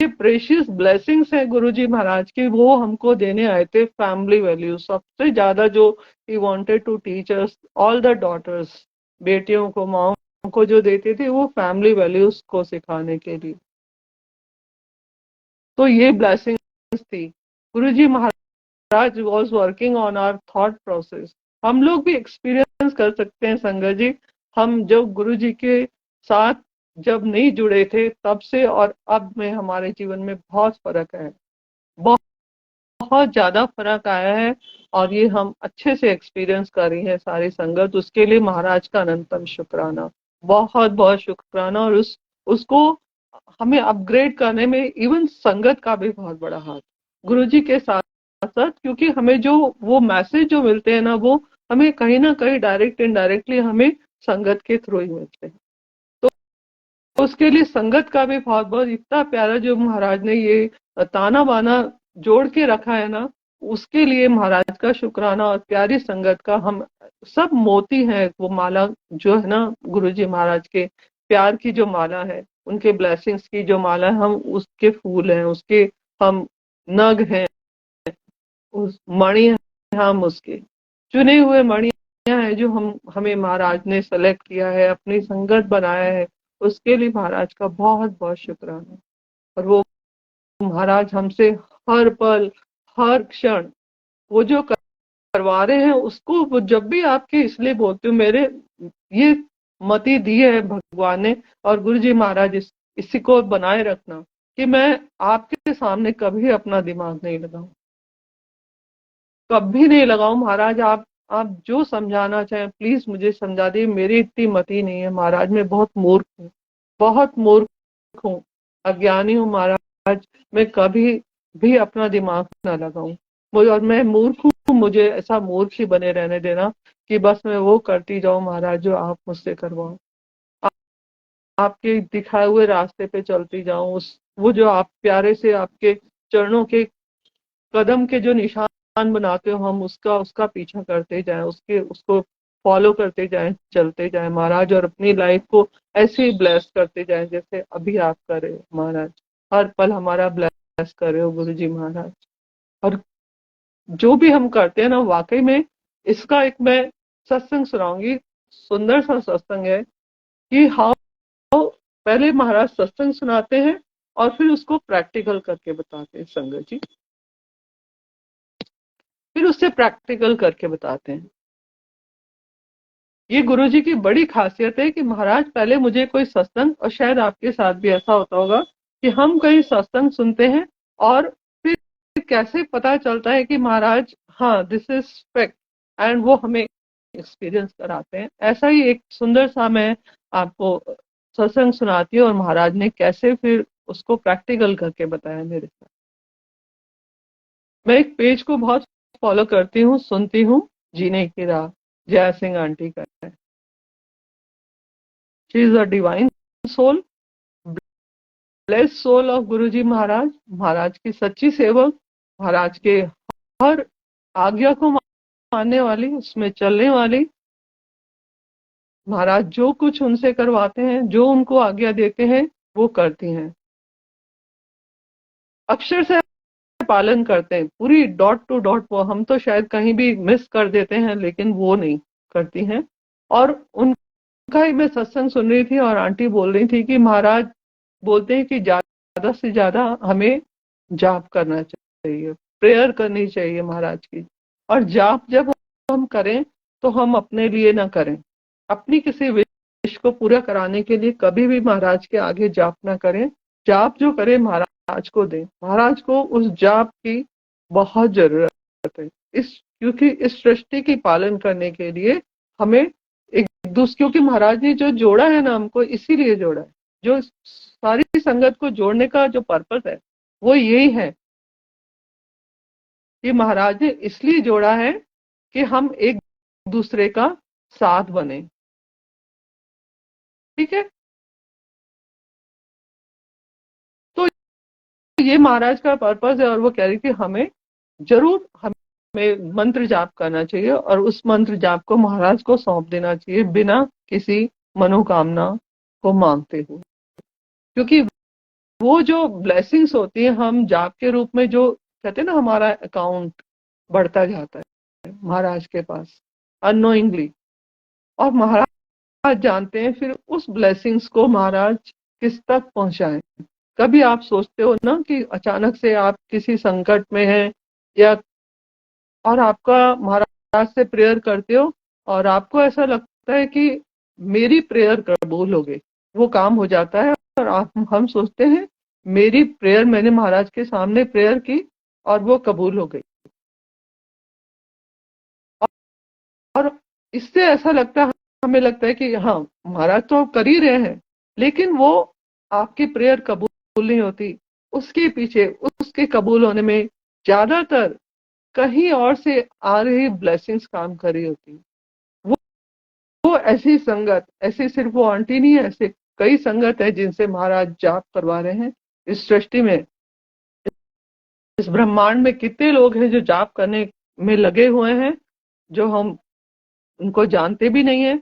ये प्रेशियस ब्लेसिंग्स हैं गुरु जी महाराज की, वो हमको देने आए थे। फैमिली वैल्यूज सबसे ज्यादा जो he wanted to teach us all the daughters, बेटियों को, माओ को जो देते थे वो फैमिली वैल्यूज को सिखाने के लिए। तो ये ब्लेसिंग्स थी। Guru ji Maharaj was working on our thought process. हम लोग भी एक्सपीरियंस कर सकते हैं संगत जी, हम जब गुरु जी के साथ जब नहीं जुड़े थे तब से और अब में हमारे जीवन में बहुत फर्क है, बहुत बहुत ज्यादा फर्क आया है। और ये हम अच्छे से एक्सपीरियंस कर रही है सारी संगत, उसके लिए महाराज का अनंतम शुक्राना, बहुत बहुत शुक्राना। और उसको हमें अपग्रेड करने में इवन संगत का भी बहुत बड़ा हाथ, गुरु जी के साथ साथ, क्योंकि हमें जो वो मैसेज जो मिलते हैं ना, वो हमें कहीं ना कहीं डायरेक्ट इनडायरेक्टली हमें संगत के थ्रू ही मिलते हैं। तो उसके लिए संगत का भी बहुत बहुत, इतना प्यारा जो महाराज ने ये ताना बाना जोड़ के रखा है ना, उसके लिए महाराज का शुक्राना। और प्यारी संगत का, हम सब मोती हैं वो माला जो है ना, गुरु जी महाराज के प्यार की जो माला है, उनके ब्लेसिंग्स की जो माला है, हम उसके फूल हैं, उसके हम नग हैं, उस मणि हैं, हम उसके चुने हुए मणियां हैं जो हम हमें महाराज ने सेलेक्ट किया है, अपनी संगत बनाया है। उसके लिए महाराज का बहुत बहुत शुक्राना। और वो महाराज हमसे हर पल हर क्षण वो जो करवा रहे हैं उसको, वो जब भी आपके, इसलिए बोलती हूँ, मेरे ये मति दी है भगवान ने और गुरु जी महाराज, इसी को बनाए रखना कि मैं आपके सामने कभी अपना दिमाग नहीं लगाऊं, कभी नहीं लगाऊं। महाराज आप जो समझाना चाहें प्लीज मुझे समझा दिए, मेरी इतनी मति नहीं है महाराज, मैं बहुत मूर्ख हूँ, बहुत मूर्ख हूँ, अज्ञानी हूँ महाराज, मैं कभी भी अपना दिमाग ना लगाऊं। और मैं मूर्ख हूँ, मुझे ऐसा मूर्ख ही बने रहने देना कि बस मैं वो करती जाऊं महाराज जो आप मुझसे करवाओ, आपके दिखाए हुए रास्ते पे चलती जाऊं, उस वो जो आप प्यारे से आपके चरणों के कदम के जो निशान बनाते हो, हम उसका उसका पीछा करते जाएं, उसके उसको फॉलो करते जाएं, चलते जाएं महाराज, और अपनी लाइफ को ऐसे ही ब्लेस करते जाएं जैसे अभी आप कर रहे हो महाराज। हर पल हमारा ब्लेस कर रहे हो गुरु जी महाराज। और जो भी हम करते हैं ना, वाकई में इसका एक मैं सत्संग सुनाऊंगी, सुंदर सा सत्संग है कि हाउ पहले महाराज सत्संग सुनाते हैं और फिर उसको प्रैक्टिकल करके बताते हैं संगत जी, फिर उससे प्रैक्टिकल करके बताते हैं। ये गुरुजी की बड़ी खासियत है कि महाराज पहले मुझे कोई सत्संग, और शायद आपके साथ भी ऐसा होता होगा कि हम कहीं सत्संग सुनते हैं और फिर कैसे पता चलता है कि महाराज हाँ दिस इज फैक्ट, एंड वो हमें एक्सपीरियंस कराते हैं। ऐसा ही एक सुंदर सा मैं आपको सत्संग सुनाती हूँ और महाराज ने कैसे फिर उसको प्रैक्टिकल करके बताया मेरे साथ। मैं एक पेज को बहुत फॉलो करती हूँ, सुनती हूँ, जीने की राह, जया सिंह आंटी का है। She is a divine soul, blessed soul of Guruji Maharaj, Maharaj की सच्ची सेवक, महाराज के हर आज्ञा को मानने वाली, उसमें चलने वाली। महाराज जो कुछ उनसे करवाते हैं, जो उनको आज्ञा देते हैं, वो करती हैं, अक्षर से पालन करते हैं, पूरी डॉट टू डॉट। वो हम तो शायद कहीं भी मिस कर देते हैं, लेकिन वो नहीं करती हैं। और उनका ही मैं सत्संग सुन रही थी और आंटी बोल रही थी कि महाराज बोलते हैं कि ज्यादा से ज्यादा हमें जाप करना चाहिए, प्रेयर करनी चाहिए महाराज की। और जाप जब हम करें तो हम अपने लिए ना करें, अपनी किसी विश को पूरा कराने के लिए कभी भी महाराज के आगे जाप ना करें। जाप जो करें महाराज को दें, महाराज को उस जाप की बहुत जरूरत है। इस क्योंकि इस सृष्टि की पालन करने के लिए हमें एक दूसरे, क्योंकि महाराज ने जो जोड़ा है ना हमको, इसीलिए जोड़ा है। जो सारी संगत को जोड़ने का जो पर्पस है वो यही है कि महाराज ने इसलिए जोड़ा है कि हम एक दूसरे का साथ बने। ठीक है, तो ये महाराज का पर्पस है। और वो कह रही थी हमें जरूर, में मंत्र जाप करना चाहिए और उस मंत्र जाप को महाराज को सौंप देना चाहिए बिना किसी मनोकामना को मांगते हुए, क्योंकि वो जो ब्लेसिंग्स होती है हम जाप के रूप में जो कहते हैं ना, हमारा अकाउंट बढ़ता जाता है महाराज के पास अननोइंगली, और महाराज जानते हैं फिर उस ब्लेसिंग्स को महाराज किस तक पहुंचाएं। कभी आप सोचते हो ना कि अचानक से आप किसी संकट में हैं, या और आपका महाराज से प्रेयर करते हो और आपको ऐसा लगता है कि मेरी प्रेयर कबूल हो गई, वो काम हो जाता है, और हम सोचते हैं मेरी प्रेयर, मैंने महाराज के सामने प्रेयर की और वो कबूल हो गई, और इससे ऐसा लगता है, हमें लगता है कि हाँ महाराज तो कर ही रहे हैं, लेकिन वो आपकी प्रेयर कबूल नहीं होती। उसके पीछे उसके कबूल होने में ज्यादातर कहीं और से आ रही ब्लेसिंग्स काम कर रही होती। वो वो ऐसी संगत, ऐसी सिर्फ वो आंटी नहीं है, ऐसे कई संगत है जिनसे महाराज जाप करवा रहे हैं। इस सृष्टि में, इस ब्रह्मांड में कितने लोग हैं जो जाप करने में लगे हुए हैं, जो हम उनको जानते भी नहीं है,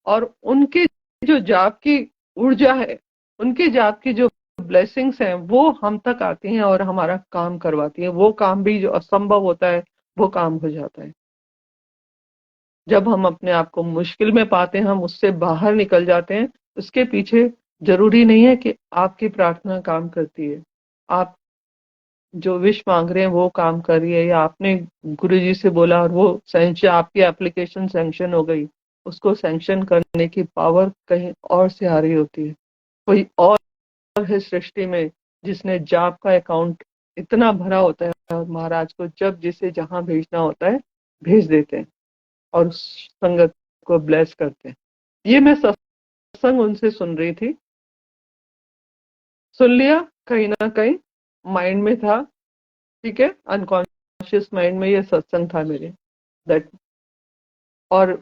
और उनके जो जाप की ऊर्जा है, उनके जाप की जो ब्लेसिंग्स हैं वो हम तक आती हैं और हमारा काम करवाती हैं। वो काम भी जो असंभव होता है वो काम हो जाता है। जब हम अपने आप को मुश्किल में पाते हैं, हम उससे बाहर निकल जाते हैं। उसके पीछे जरूरी नहीं है कि आपकी प्रार्थना काम करती है, आप जो विश मांग रहे हैं वो काम कर रही है, या आपने गुरुजी से बोला और वो सैंक्शन, आपकी एप्लीकेशन सैंक्शन हो गई, उसको सैंक्शन करने की पावर कहीं और से आ रही होती है। कोई और है सृष्टि में जिसने जाप का अकाउंट इतना भरा होता है, और महाराज को जब जिसे जहां भेजना होता है भेज देते हैं और उस संगत को ब्लेस करते हैं। ये मैं सत्संग उनसे सुन रही थी, सुन लिया, कहीं ना कहीं माइंड में था, ठीक है, अनकॉन्शियस माइंड में ये सत्संग था मेरे, दैट। और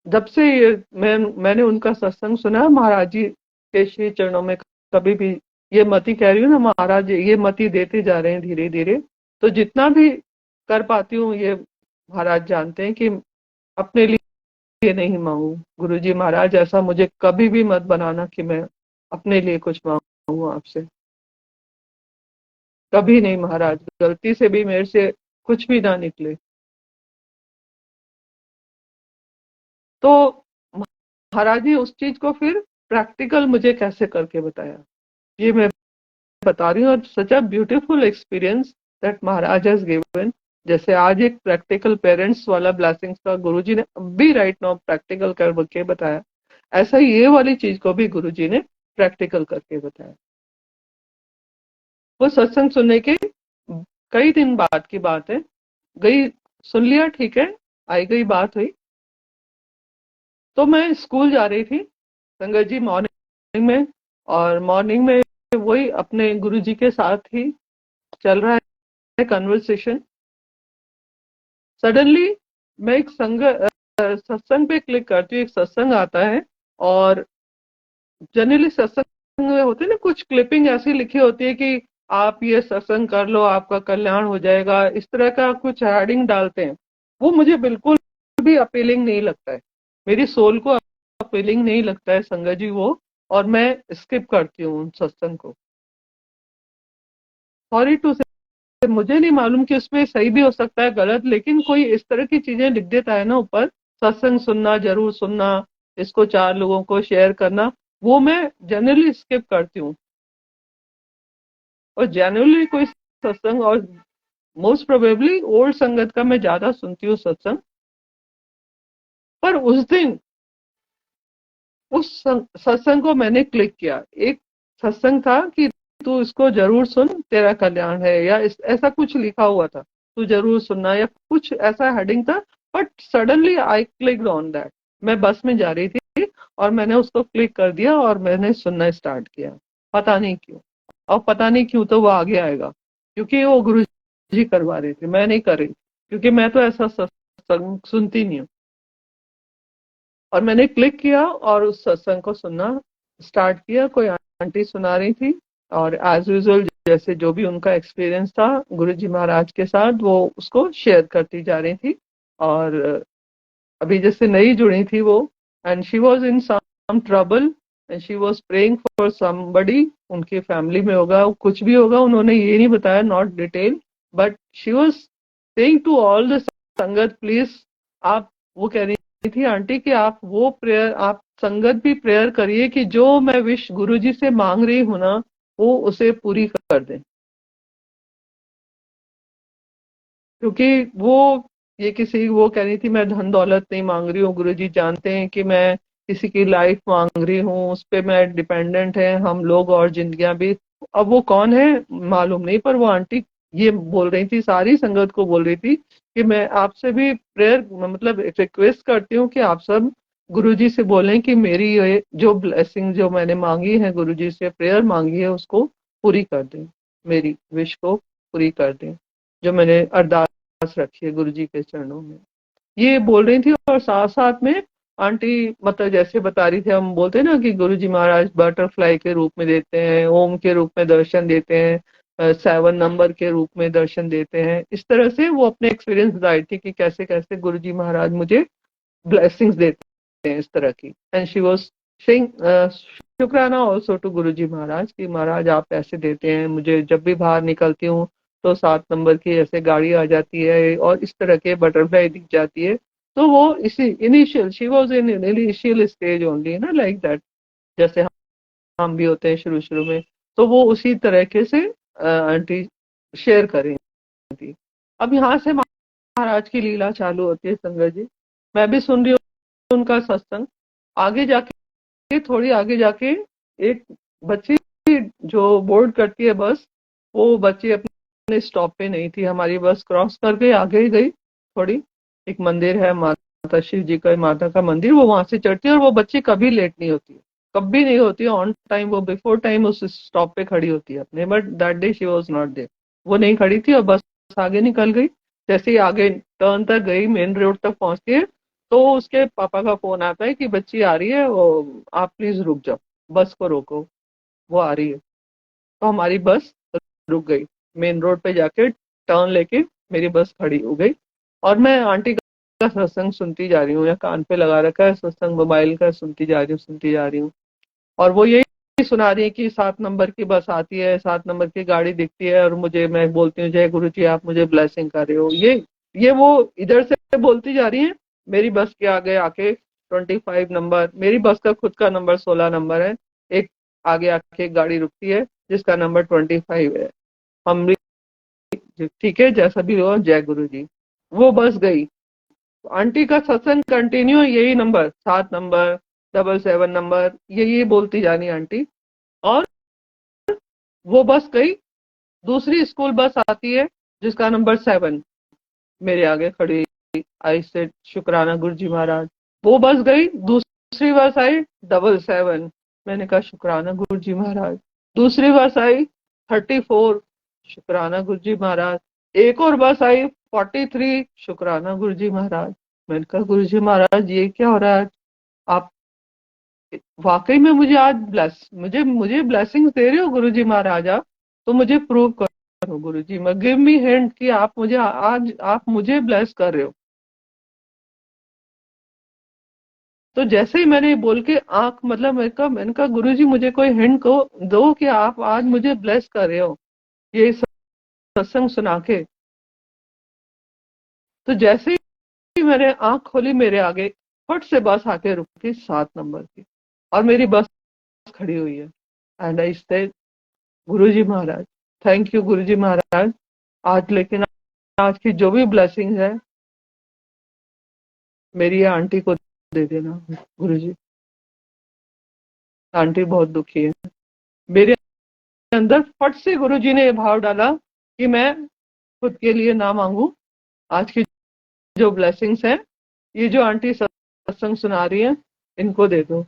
जब से ये मैंने उनका सत्संग सुना, महाराज जी के श्री चरणों में कभी भी ये मति कह रही हूँ ना, महाराज ये मति देते जा रहे हैं धीरे धीरे, तो जितना भी कर पाती हूँ ये महाराज जानते हैं कि अपने लिए नहीं मांगू। गुरु जी महाराज ऐसा मुझे कभी भी मत बनाना कि मैं अपने लिए कुछ मांगू आपसे, कभी नहीं महाराज, गलती से भी मेरे से कुछ भी ना निकले। तो महाराज जी उस चीज को फिर प्रैक्टिकल मुझे कैसे करके बताया, ये मैं बता रही हूँ। और such a beautiful experience that Maharaj has given. जैसे आज एक प्रैक्टिकल पेरेंट्स वाला ब्लेसिंग्स का गुरुजी ने भी राइट नाउ प्रैक्टिकल करके बताया, ऐसा ही ये वाली चीज को भी गुरुजी ने प्रैक्टिकल करके बताया। वो सत्संग सुनने के कई दिन बाद की बात है, गई, सुन लिया, ठीक है, आई गई बात हुई। तो मैं स्कूल जा रही थी संगत जी मॉर्निंग में, और मॉर्निंग में वही अपने गुरुजी के साथ ही चल रहा है कन्वर्सेशन। सडनली मैं एक सत्संग पे क्लिक करती हूँ, एक सत्संग आता है, और जनरली सत्संग में होते हैं ना कुछ क्लिपिंग ऐसी लिखी होती है कि आप ये सत्संग कर लो आपका कल्याण हो जाएगा, इस तरह का कुछ हेडिंग डालते हैं। वो मुझे बिल्कुल भी अपीलिंग नहीं लगता है, मेरी सोल को अपीलिंग नहीं लगता है संगत जी वो, और मैं स्किप करती हूँ उन सत्संग को। सॉरी टू से, मुझे नहीं मालूम कि उसमें सही भी हो सकता है गलत, लेकिन कोई इस तरह की चीजें लिख देता है ना ऊपर, सत्संग सुनना, जरूर सुनना, इसको 4 लोगों को शेयर करना, वो मैं जनरली स्किप करती हूँ। और जनरली कोई सत्संग, और मोस्ट प्रोबेबली ओल्ड संगत का मैं ज्यादा सुनती हूँ सत्संग। पर उस दिन उस सत्संग को मैंने क्लिक किया। एक सत्संग था कि तू इसको जरूर सुन, तेरा कल्याण है, या ऐसा कुछ लिखा हुआ था, तू जरूर सुनना, या कुछ ऐसा हेडिंग था। But suddenly I clicked on that. मैं बस में जा रही थी और मैंने उसको क्लिक कर दिया और मैंने सुनना स्टार्ट किया, पता नहीं क्यों। और पता नहीं क्यों तो वो आगे आएगा, क्योंकि वो गुरु जी करवा रहे थे, मैं नहीं कर रही, क्योंकि मैं तो ऐसा सत्संग सुनती नहीं हूँ। और मैंने क्लिक किया और उस सत्संग को सुनना स्टार्ट किया। कोई आंटी सुना रही थी, और एज यूजुअल जैसे जो भी उनका एक्सपीरियंस था गुरुजी महाराज के साथ वो उसको शेयर करती जा रही थी। और अभी जैसे नई जुड़ी थी वो, and she was in some trouble and she was praying for somebody, उनकी फैमिली में होगा कुछ भी होगा, उन्होंने ये नहीं बताया, not detail, but she was saying to all the sangat please, आप, वो कह रही थी आंटी कि आप वो प्रेयर, आप संगत भी प्रेयर करिए कि जो मैं विश गुरुजी से मांग रही हूं ना वो उसे पूरी कर दें। क्योंकि वो, ये किसी, वो कह रही थी मैं धन दौलत नहीं मांग रही हूँ, गुरुजी जानते हैं कि मैं किसी की लाइफ मांग रही हूँ, उस पे मैं डिपेंडेंट है हम लोग और जिंदगियां भी। अब वो कौन है मालूम नहीं, पर वो आंटी ये बोल रही थी, सारी संगत को बोल रही थी कि मैं आपसे भी प्रेयर, मतलब रिक्वेस्ट करती हूँ कि आप सब गुरुजी से बोलें कि मेरी ये जो ब्लेसिंग जो मैंने मांगी है गुरुजी से, प्रेयर मांगी है, उसको पूरी कर दें, मेरी विश को पूरी कर दें, जो मैंने अरदास रखी है गुरुजी के चरणों में। ये बोल रही थी। और साथ साथ में आंटी मतलब जैसे बता रही थी, हम बोलते हैं ना कि गुरुजी महाराज बटरफ्लाई के रूप में देते हैं, ओम के रूप में दर्शन देते हैं, 7 नंबर के रूप में दर्शन देते हैं, इस तरह से वो अपने एक्सपीरियंस बताई थी कि कैसे कैसे गुरुजी महाराज मुझे ब्लेसिंग्स देते हैं इस तरह की। एंड शी वाज सेइंग शुक्राना ऑल्सो टू गुरुजी महाराज कि महाराज आप ऐसे देते हैं मुझे, जब भी बाहर निकलती हूँ तो 7 नंबर की ऐसे गाड़ी आ जाती है और इस तरह के बटरफ्लाई दिख जाती है। तो वो इसी initial, she was in initial stage only ना, लाइक दैट, जैसे हम भी होते हैं शुरू शुरू में। तो वो उसी तरीके से आंटी शेयर कर रही थी। अब यहाँ से महाराज की लीला चालू होती है संगत जी, मैं भी सुन रही हूँ उनका सत्संग। आगे जाके, थोड़ी आगे जाके, एक बच्ची जो बोर्ड करती है बस, वो बच्ची अपने स्टॉप पे नहीं थी, हमारी बस क्रॉस कर गई, आगे ही गई थोड़ी, एक मंदिर है माता शिव जी का, माता का मंदिर, वो वहां से चढ़ती है। और वो बच्ची कभी लेट नहीं होती है, कभी नहीं होती है ऑन टाइम, वो बिफोर टाइम उस स्टॉप पे खड़ी होती है अपने। But that day she was not there, वो नहीं खड़ी थी और बस आगे निकल गई। जैसे ही आगे टर्न तक गई, मेन रोड तक पहुंचती है, तो उसके पापा का फोन आता है कि बच्ची आ रही है, वो आप प्लीज रुक जाओ, बस को रोको, वो आ रही है। तो हमारी बस रुक गई, मेन रोड पे जाके टर्न लेके मेरी बस खड़ी हो गई। और मैं आंटी का सत्संग सुनती जा रही हूँ, या कान पे लगा रखा है सत्संग मोबाइल का, सुनती जा रही हूँ सुनती जा रही हूँ। और वो यही सुना रही है कि 7 नंबर की बस आती है, 7 नंबर की गाड़ी दिखती है, और मुझे, मैं बोलती हूँ जय गुरु जी आप मुझे ब्लेसिंग कर रहे हो। ये वो इधर से बोलती जा रही है, मेरी बस के आगे आके 25 नंबर, मेरी बस का खुद का नंबर 16 नंबर है, एक आगे आके एक गाड़ी रुकती है जिसका नंबर 25 है। हम भी ठीक है, जैसा भी हो जय गुरु जी। वो बस गई, आंटी का सत्संग कंटिन्यू, यही नंबर 7 नंबर, 777 नंबर, यही बोलती जानी आंटी। और वो बस गई, दूसरी स्कूल बस आती है जिसका नंबर 7 मेरे आगे खड़ी। आई से शुक्राना गुरु जी महाराज। वो बस गई, दूसरी बस आई 777, मैंने कहा शुक्राना गुरु जी महाराज। दूसरी बस आई 34, शुक्राना गुरु जी महाराज। एक और बस आई 43, शुक्राना गुरु जी महाराज। मैंने कहा गुरु जी महाराज ये क्या हो रहा है, आप वाकई में मुझे आज मुझे मुझे ब्लेसिंग दे रहे हो गुरु जी महाराज आप, तो मुझे प्रूव करो गुरु जी, मैं गिव मी हिंट कि आप मुझे आज आप मुझे ब्लेस कर रहे हो। तो जैसे ही मैंने बोल के आंख, मतलब मैंने कहा गुरु जी मुझे कोई हिंट को दो कि आप आज मुझे ब्लेस कर रहे हो ये सत्संग सुना के। तो जैसे ही मैंने आंख खोली, मेरे आगे फट से बस आके रुकी 7 नंबर की, और मेरी बस खड़ी हुई है। एंड आई से गुरु जी महाराज, थैंक यू गुरु जी महाराज, आज लेकिन आज की जो भी ब्लेसिंग है मेरी ये आंटी को दे देना गुरु जी, आंटी बहुत दुखी है। मेरे अंदर फट से गुरु जी ने ये भाव डाला कि मैं खुद के लिए ना मांगू, आज की जो ब्लेसिंग्स हैं ये जो आंटी सत्संग सुना रही है इनको दे दो।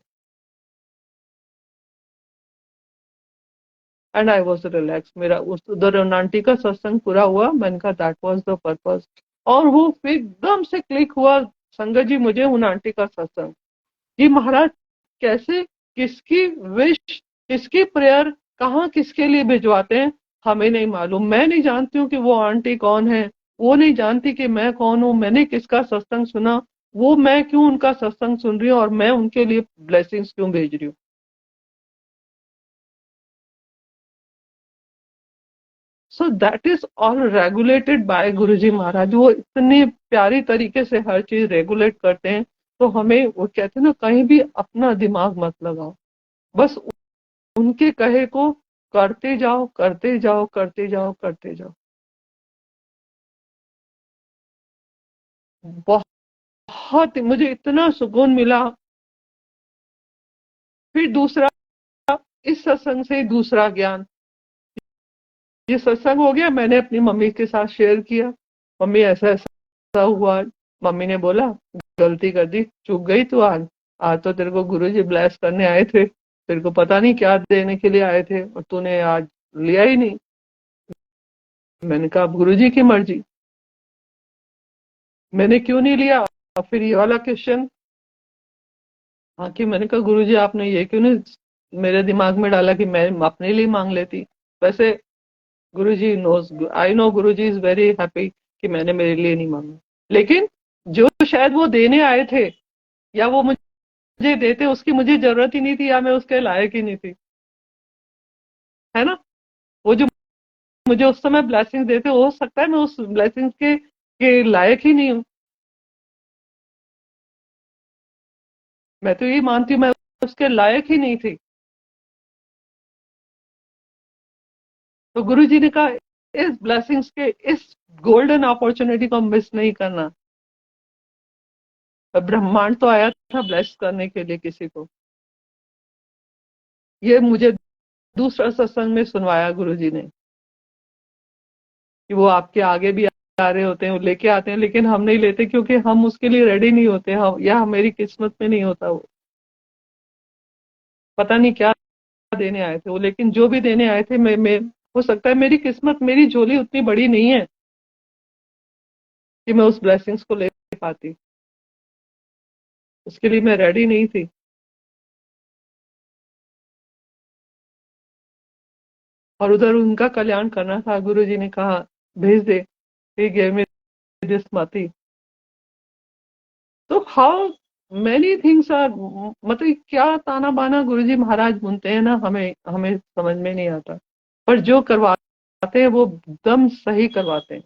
एंड आई वॉज रिलैक्स, मेरा उस उधर आंटी का सत्संग पूरा हुआ, मैंने कहा दैट वाज द पर्पस। और वो फिर एकदम से क्लिक हुआ संगत जी मुझे उन आंटी का सत्संग, जी महाराज कैसे, किसकी विश, किसकी प्रेयर कहाँ किसके लिए भिजवाते हैं हमें नहीं मालूम। मैं नहीं जानती हूँ कि वो आंटी कौन है, वो नहीं जानती कि मैं कौन हूँ, मैंने किसका सत्संग सुना, वो मैं क्यों उनका सत्संग सुन रही हूँ और मैं उनके लिए ब्लेसिंग्स क्यों भेज रही हूँ। So that is all regulated by Guruji Maharaj. वो इतने प्यारी तरीके से हर चीज रेगुलेट करते हैं। तो हमें वो कहते हैं ना, कहीं भी अपना दिमाग मत लगाओ, बस उनके कहे को करते जाओ करते जाओ करते जाओ करते जाओ। बहुत मुझे इतना सुकून मिला। फिर दूसरा, इस सत्संग से दूसरा ज्ञान, ये सत्संग हो गया, मैंने अपनी मम्मी के साथ शेयर किया, मम्मी ऐसा ऐसा हुआ। मम्मी ने बोला गलती कर दी, चूक गई तू आज, आज तो तेरे को गुरुजी ब्लेस करने आए थे, तेरे को पता नहीं क्या देने के लिए आए थे और तूने आज लिया ही नहीं। मैंने कहा गुरुजी की मर्जी, मैंने क्यों नहीं लिया। और फिर ये वाला क्वेश्चन, हाँ कि मैंने कहा गुरुजी आपने ये क्यों नहीं मेरे दिमाग में डाला कि मैं अपने लिए मांग लेती। वैसे Guruji knows, I know Guruji is very happy कि मैंने मेरे लिए नहीं मांगा। लेकिन जो शायद वो देने आए थे या वो मुझे देते, उसकी मुझे जरूरत ही नहीं थी या मैं उसके लायक ही नहीं थी, है ना। वो जो मुझे उस समय ब्लेसिंग देते, हो सकता है मैं उस ब्लेसिंग के लायक ही नहीं हूँ। मैं तो ये मानती हूँ मैं उसके लायक ही नहीं थी। तो गुरु जी ने कहा इस ब्लेसिंग्स के, इस गोल्डन अपॉर्चुनिटी को मिस नहीं करना। ब्रह्मांड तो आया था ब्लेस करने के लिए किसी को। ये मुझे दूसरा सत्संग में सुनवाया गुरु जी ने कि वो आपके आगे भी आ रहे होते हैं, वो लेके आते हैं, लेकिन हम नहीं लेते क्योंकि हम उसके लिए रेडी नहीं होते, हम या मेरी किस्मत में नहीं होता वो। पता नहीं क्या देने आए थे वो, लेकिन जो भी देने आए थे, मैं हो सकता है मेरी किस्मत, मेरी झोली उतनी बड़ी नहीं है कि मैं उस ब्लेसिंग्स को ले पाती, उसके लिए मैं रेडी नहीं थी। और उधर उनका कल्याण करना था, गुरु जी ने कहा भेज दे, he gave me this mati। तो हाउ मेनी थिंग्स आर, मतलब क्या ताना बाना गुरुजी महाराज बुनते हैं ना, हमें हमें समझ में नहीं आता। पर जो करवाते हैं वो दम सही करवाते हैं।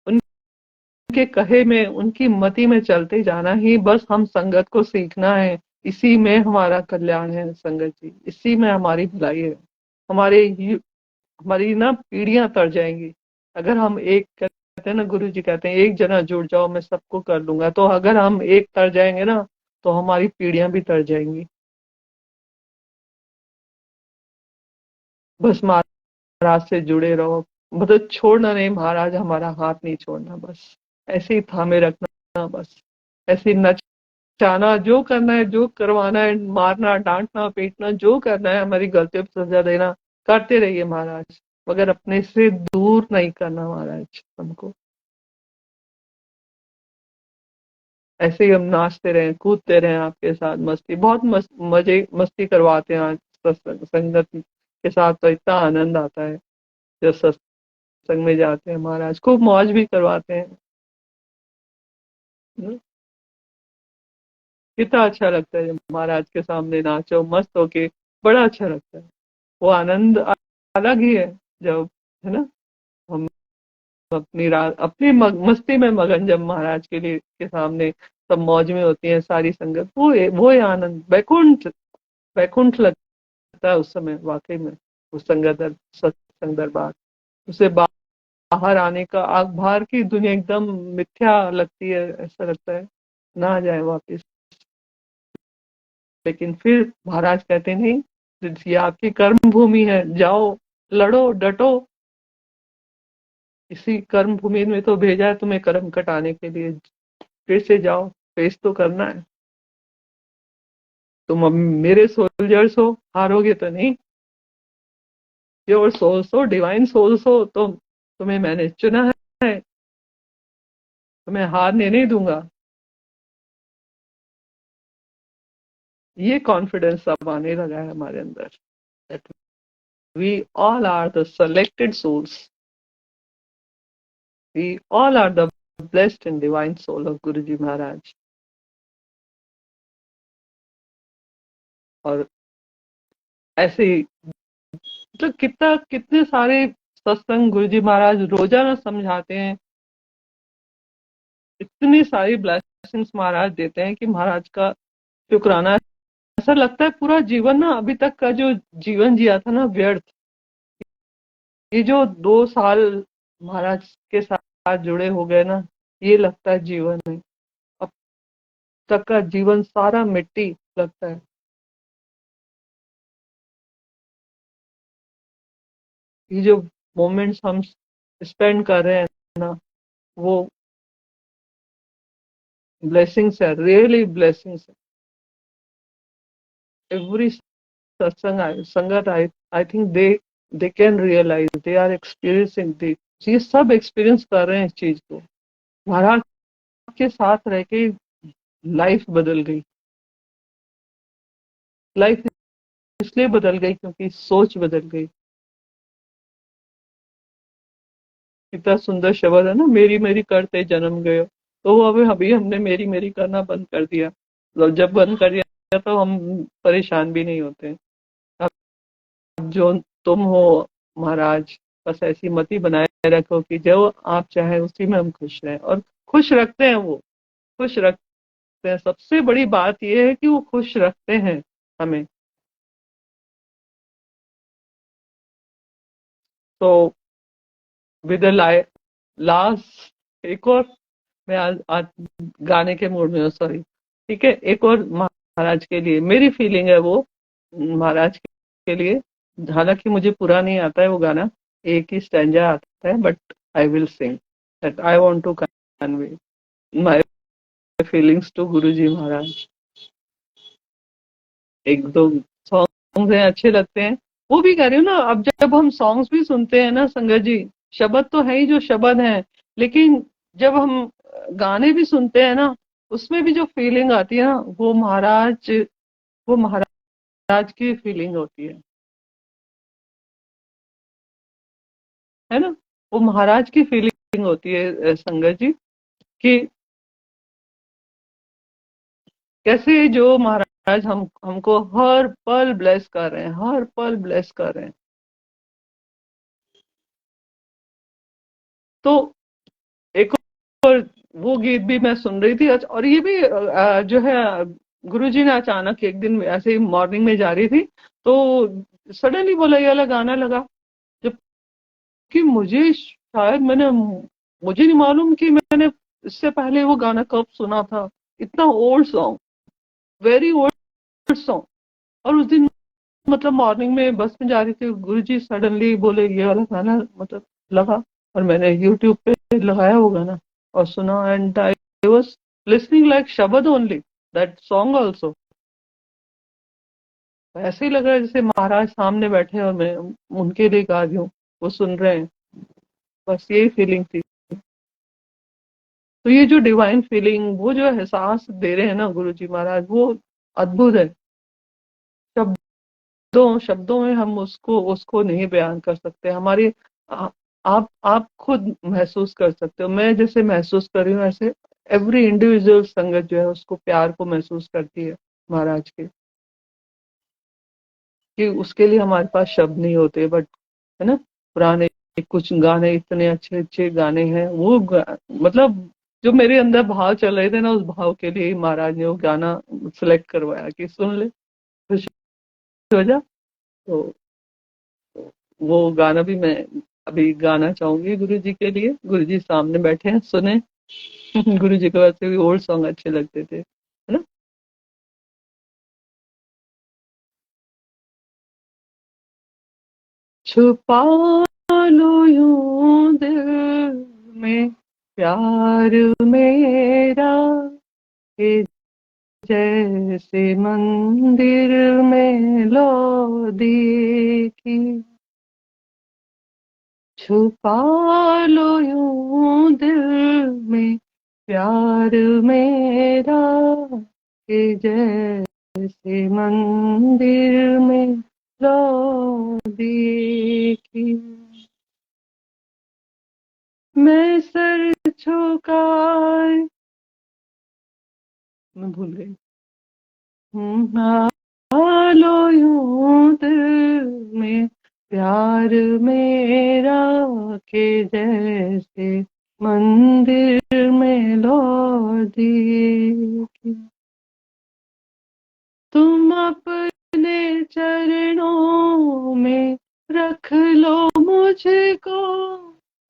उनके कहे में, उनकी मति में चलते जाना ही बस हम संगत को सीखना है। इसी में हमारा कल्याण है संगत जी, इसी में हमारी भलाई है। हमारे हमारी ना पीढ़ियां तर जाएंगी अगर हम एक, कहते हैं ना गुरु जी कहते हैं एक जना जुड़ जाओ मैं सबको कर लूंगा। तो अगर हम एक तर जाएंगे ना तो हमारी पीढ़ियां भी तर जाएंगी। बस महाराज से जुड़े रहो, मतलब छोड़ना नहीं, महाराज हमारा हाथ नहीं छोड़ना, बस ऐसे ही थामे रखना, बस ऐसे ही नचाना, जो करना है, जो करवाना है, मारना डांटना पीटना, जो करना है, हमारी गलतियों पर सजा देना, करते रहिए महाराज, मगर अपने से दूर नहीं करना महाराज हमको। ऐसे ही हम नाचते रहे कूदते रहे आपके साथ, मस्ती बहुत मजे मस्ती करवाते हैं। आज संगत के साथ तो इतना आनंद आता है, जब सत्संग में जाते हैं महाराज खूब मौज भी करवाते हैं। कितना अच्छा लगता है जब महाराज के सामने नाचो मस्त होके, बड़ा अच्छा लगता है। वो आनंद अलग ही है जब, है ना, हम अपनी रात अपनी मस्ती में मगन, जब महाराज के लिए के सामने सब मौज में होती है सारी संगत, वो है आनंद, वैकुंठ, वैकुंठ लगता है उस समय वाकई में। उस सत्संग दरबार, उसे बाहर आने का, आग बाहर की दुनिया एकदम मिथ्या लगती है, ऐसा लगता है ना आ जाए वापिस। लेकिन फिर महाराज कहते नहीं, ये आपकी कर्म भूमि है, जाओ लड़ो डटो, इसी कर्म भूमि में तो भेजा है तुम्हें कर्म कटाने के लिए, फिर से जाओ, फेस तो करना है। तुम अब मेरे सोल्जर्स हो, हारोगे तो नहीं, प्योर सोल्स हो, डिवाइन सोल्स हो, तो तुम्हें मैंने चुना है, तुम्हें हारने नहीं दूंगा। ये कॉन्फिडेंस अब आने लगा है हमारे अंदर, that we all are the selected souls, we all are the blessed and divine soul of Guruji Maharaj. और ऐसे ही मतलब कितने सारे सत्संग गुरुजी महाराज रोजाना समझाते हैं, इतनी सारी ब्लेसिंग्स महाराज देते हैं कि महाराज का शुक्राना, ऐसा लगता है पूरा जीवन ना, अभी तक का जो जीवन जिया था ना व्यर्थ। ये जो 2 साल महाराज के साथ जुड़े हो गए ना, ये लगता है जीवन है, अब तक का जीवन सारा मिट्टी लगता है। ये जो मोमेंट्स हम स्पेंड कर रहे हैं ना, वो ब्लेसिंग्स है, रियली ब्लेसिंग्स है। Every satsang sangat, I think they can realise, they are experiencing this, ये सब एक्सपीरियंस कर रहे हैं इस चीज को। महाराज के साथ रह के लाइफ बदल गई, लाइफ इसलिए बदल गई क्योंकि सोच बदल गई। इतना सुंदर शब्द है ना, मेरी मेरी करते जन्म गयो, तो वो अभी हमने मेरी मेरी करना बंद कर दिया। तो जब बंद कर दिया तो हम परेशान भी नहीं होते। अब जो तुम हो महाराज, बस ऐसी मति बनाए रखो कि जो आप चाहे उसी में हम खुश रहें, और खुश रखते हैं, वो खुश रखते हैं। सबसे बड़ी बात ये है कि वो खुश रखते हैं हमें। तो विद लास्ट एक और, मैं आज गाने के मूड में हूँ, सॉरी। ठीक है, एक और महाराज के लिए मेरी फीलिंग है वो, महाराज के लिए। हालांकि मुझे पूरा नहीं आता है वो गाना, एक ही स्टैंजा आता है, but I will sing that I want to convey my feelings to Guruji Maharaj. एक दो सॉन्ग्स हैं अच्छे लगते हैं, वो भी कह रही हूँ ना। अब जब हम सॉन्ग्स भी सुनते हैं ना संगत जी, शब्द तो है ही जो शब्द हैं, लेकिन जब हम गाने भी सुनते हैं ना, उसमें भी जो फीलिंग आती है ना, वो महाराज की फीलिंग होती है ना, वो महाराज की फीलिंग होती है संगत जी, कि कैसे जो महाराज हमको हर पल ब्लेस कर रहे हैं, हर पल ब्लेस कर रहे हैं। तो एक और वो गीत भी मैं सुन रही थी आज, और ये भी जो है गुरुजी ने अचानक एक दिन ऐसे ही मॉर्निंग में जा रही थी, तो सडनली बोला ये वाला गाना लगा, जबकि मुझे नहीं मालूम कि मैंने इससे पहले वो गाना कब सुना था। इतना old song, very old song. और उस दिन मतलब मॉर्निंग में बस में जा रही थी, गुरुजी सडनली बोले ये वाला गाना मतलब लगा, और मैंने यूट्यूब पे लगाया वो गाना और सुना, and I was listening like शबद ओनली, दैट सॉन्ग आल्सो। ऐसे ही लग रहा है जैसे महाराज सामने बैठे हैं और मैं उनके लिए गा रही हूँ, वो सुन रहे हैं, बस यही फीलिंग थी। तो ये जो डिवाइन फीलिंग, वो जो एहसास दे रहे हैं ना गुरुजी महाराज, वो अद्भुत है। शब्दों में हम उसको उसको नहीं बयान कर सकते। हमारे आ, आप खुद महसूस कर सकते हो, मैं जैसे महसूस कर रही हूँ, ऐसे एवरी इंडिविजुअल संगत जो है उसको प्यार को महसूस करती है महाराज के, कि उसके लिए हमारे पास शब्द नहीं होते, बट है ना, पुराने कुछ गाने इतने अच्छे अच्छे गाने हैं, मतलब जो मेरे अंदर भाव चल रहे थे ना, उस भाव के लिए ही महाराज ने वो गाना सिलेक्ट करवाया कि सुन ले, खुश हो जा। तो वो गाना भी मैं अभी गाना चाहूंगी गुरु जी के लिए। गुरु जी सामने बैठे हैं, सुने। गुरु जी को वैसे भी ओल्ड सॉन्ग अच्छे लगते थे, है ना। छुपा लो यूं दिल में प्यार मेरा, कि जैसे मंदिर में लो देखी। छुपा लो यूं दिल में प्यार मेरा, कि जैसे जैसे मंदिर में लो देखी, मैं सर झुकाए, मैं भूल गई। लो यूं दिल में प्यार मेरा के जैसे मंदिर में लो दिए, तुम अपने चरणों में रख लो मुझको,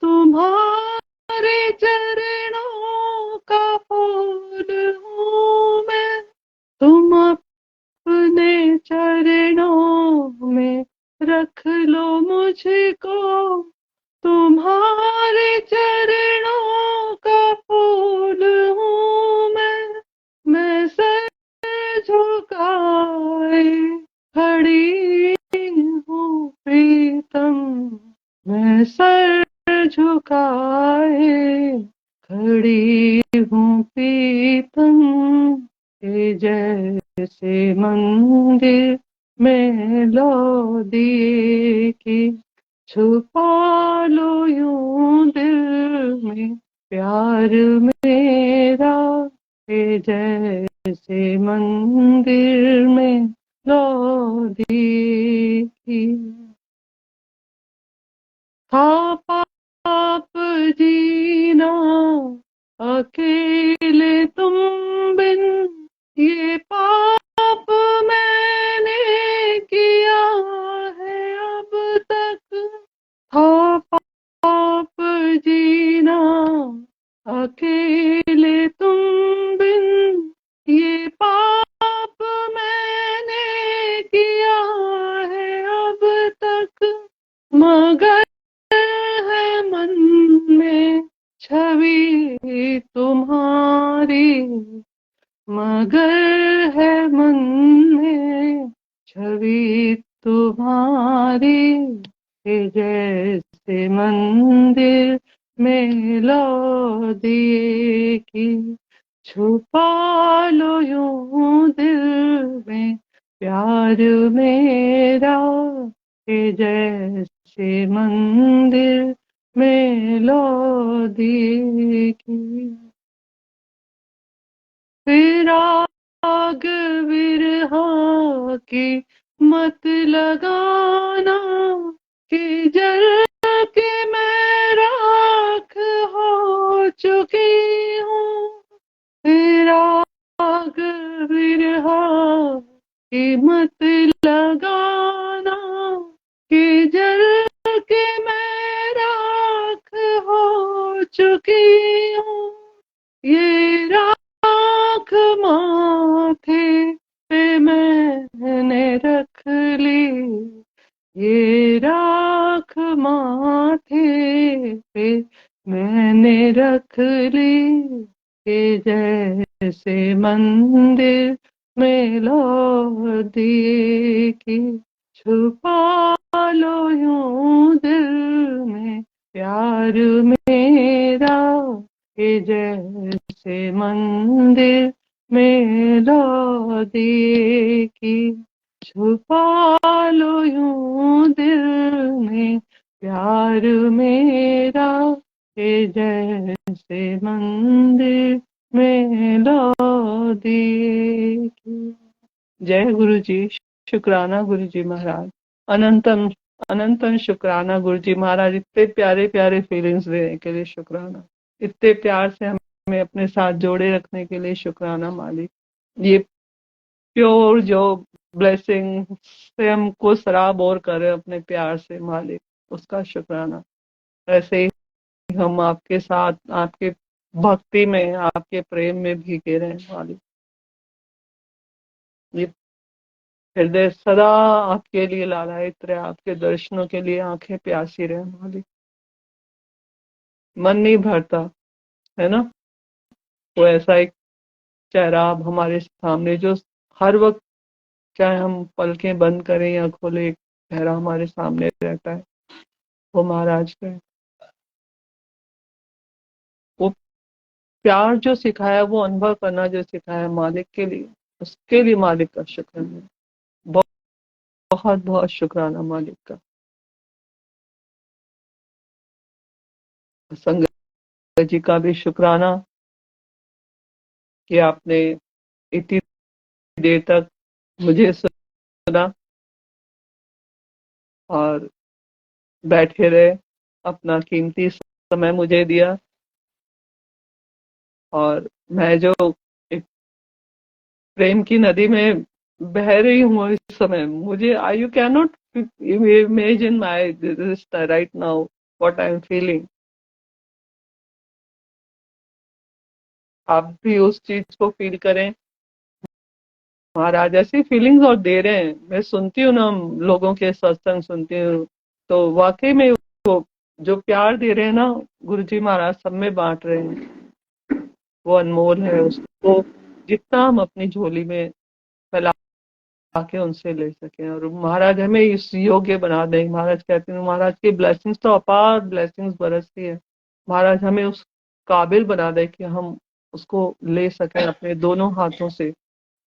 तुम्हारे चरणों का फूल हूँ मैं। तुम अपने चरणों में रख लो मुझको, तुम्हारे चरणों का फूल हूँ मैं सर झुकाए खड़ी हूँ प्रीतम, मैं सर झुकाए खड़ी हूँ प्रीतम, के जैसे मंदिर में लो दिए की, छुपा लो यूं दिल में प्यार मेरा, के जैसे मंदिर में लो दिए की। था पाप जीना अकेले तुम बिन, ये पाप मैंने किया है अब तक। था पाप जीना अकेले तुम बिन, ये पाप मैंने किया है अब तक। मगर है मन में छवि तुम्हारी, मगर है मन में छवि तुम्हारी, के जैसे मंदिर में लो दिए की, छुपा लो यूं दिल में प्यार मेरा, के जैसे मंदिर में लो दिए की। फिर आग बिरहा की मत लगाना, कि जल के मैं राख हो चुकी हूँ। फिर आग बिरहा की मत लगाना, कि जल के मैं राख हो चुकी हूँ। ये राख माथे पे मैंने रख ली, ये राख माथे पे मैंने रख ली, के जैसे मंदिर में लो दिए की, छुपा लो यूं दिल में प्यार मेरा, के जैसे मंदिर में लो दिए की, छुपा लो यूं दिल में प्यार मेरा, के जैसे मंदिर में लो दिए की। जय गुरु जी, शुक्राना गुरु जी महाराज, अनंतम अनंतम शुक्राना गुरु जी महाराज, इतने प्यारे प्यारे फीलिंग्स देने के लिए शुक्राना, इतने प्यार से हमें अपने साथ जोड़े रखने के लिए शुक्राना मालिक। ये प्योर जो ब्लेसिंग से हमको सराब और करे अपने प्यार से मालिक, उसका शुक्राना। ऐसे ही हम आपके साथ आपके भक्ति में, आपके प्रेम में भीगे रहे मालिक। ये हृदय सदा आपके लिए लालायित रहे, आपके दर्शनों के लिए आंखें प्यासी रहे मालिक। मन नहीं भरता है ना, वो ऐसा एक चेहरा आप हमारे सामने जो हर वक्त, चाहे हम पलकें बंद करें या खोले, एक चेहरा हमारे सामने रहता है, वो महाराज का है। वो प्यार जो सिखाया, वो अनुभव करना जो सिखाया मालिक के लिए, उसके लिए मालिक का शुक्राना, बहुत बहुत शुक्राना मालिक का। संगत जी का भी शुक्राना कि आपने इतनी देर तक मुझे सुना और बैठे रहे, अपना कीमती समय मुझे दिया। और मैं जो एक प्रेम की नदी में बह रही हूँ इस समय, मुझे I you can not imagine my right now what I am feeling. आप भी उस चीज को फील करें। महाराज ऐसी फीलिंग्स और दे रहे हैं। मैं सुनती हूँ ना, लोगों के सत्संग सुनती हूँ, तो वाकई में वो जो प्यार दे रहे हैं ना, गुरु जी महाराज सब में बांट रहे हैं। वो अनमोल है, उसको जितना हम अपनी झोली में फैला के उनसे ले सकें, और महाराज हमें इस योग्य बना दें। महाराज कहते हैं, महाराज की ब्लेसिंग्स तो अपार ब्लेसिंग्स बरसती है। महाराज हमें उस काबिल बना दे कि हम उसको ले सकें अपने दोनों हाथों से,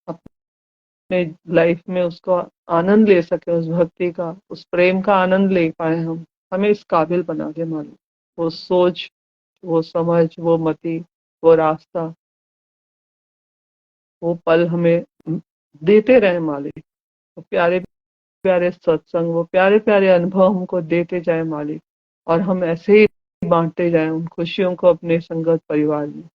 अपने लाइफ में उसको आनंद ले सके, उस भक्ति का, उस प्रेम का आनंद ले पाए हम। हमें इस काबिल बना दे मालिक। वो सोच, वो समझ, वो मति, वो रास्ता, वो पल हमें देते रहे मालिक। वो प्यारे प्यारे सत्संग, वो प्यारे प्यारे अनुभव हमको देते जाए मालिक, और हम ऐसे ही बांटते जाए उन खुशियों को अपने संगत परिवार में।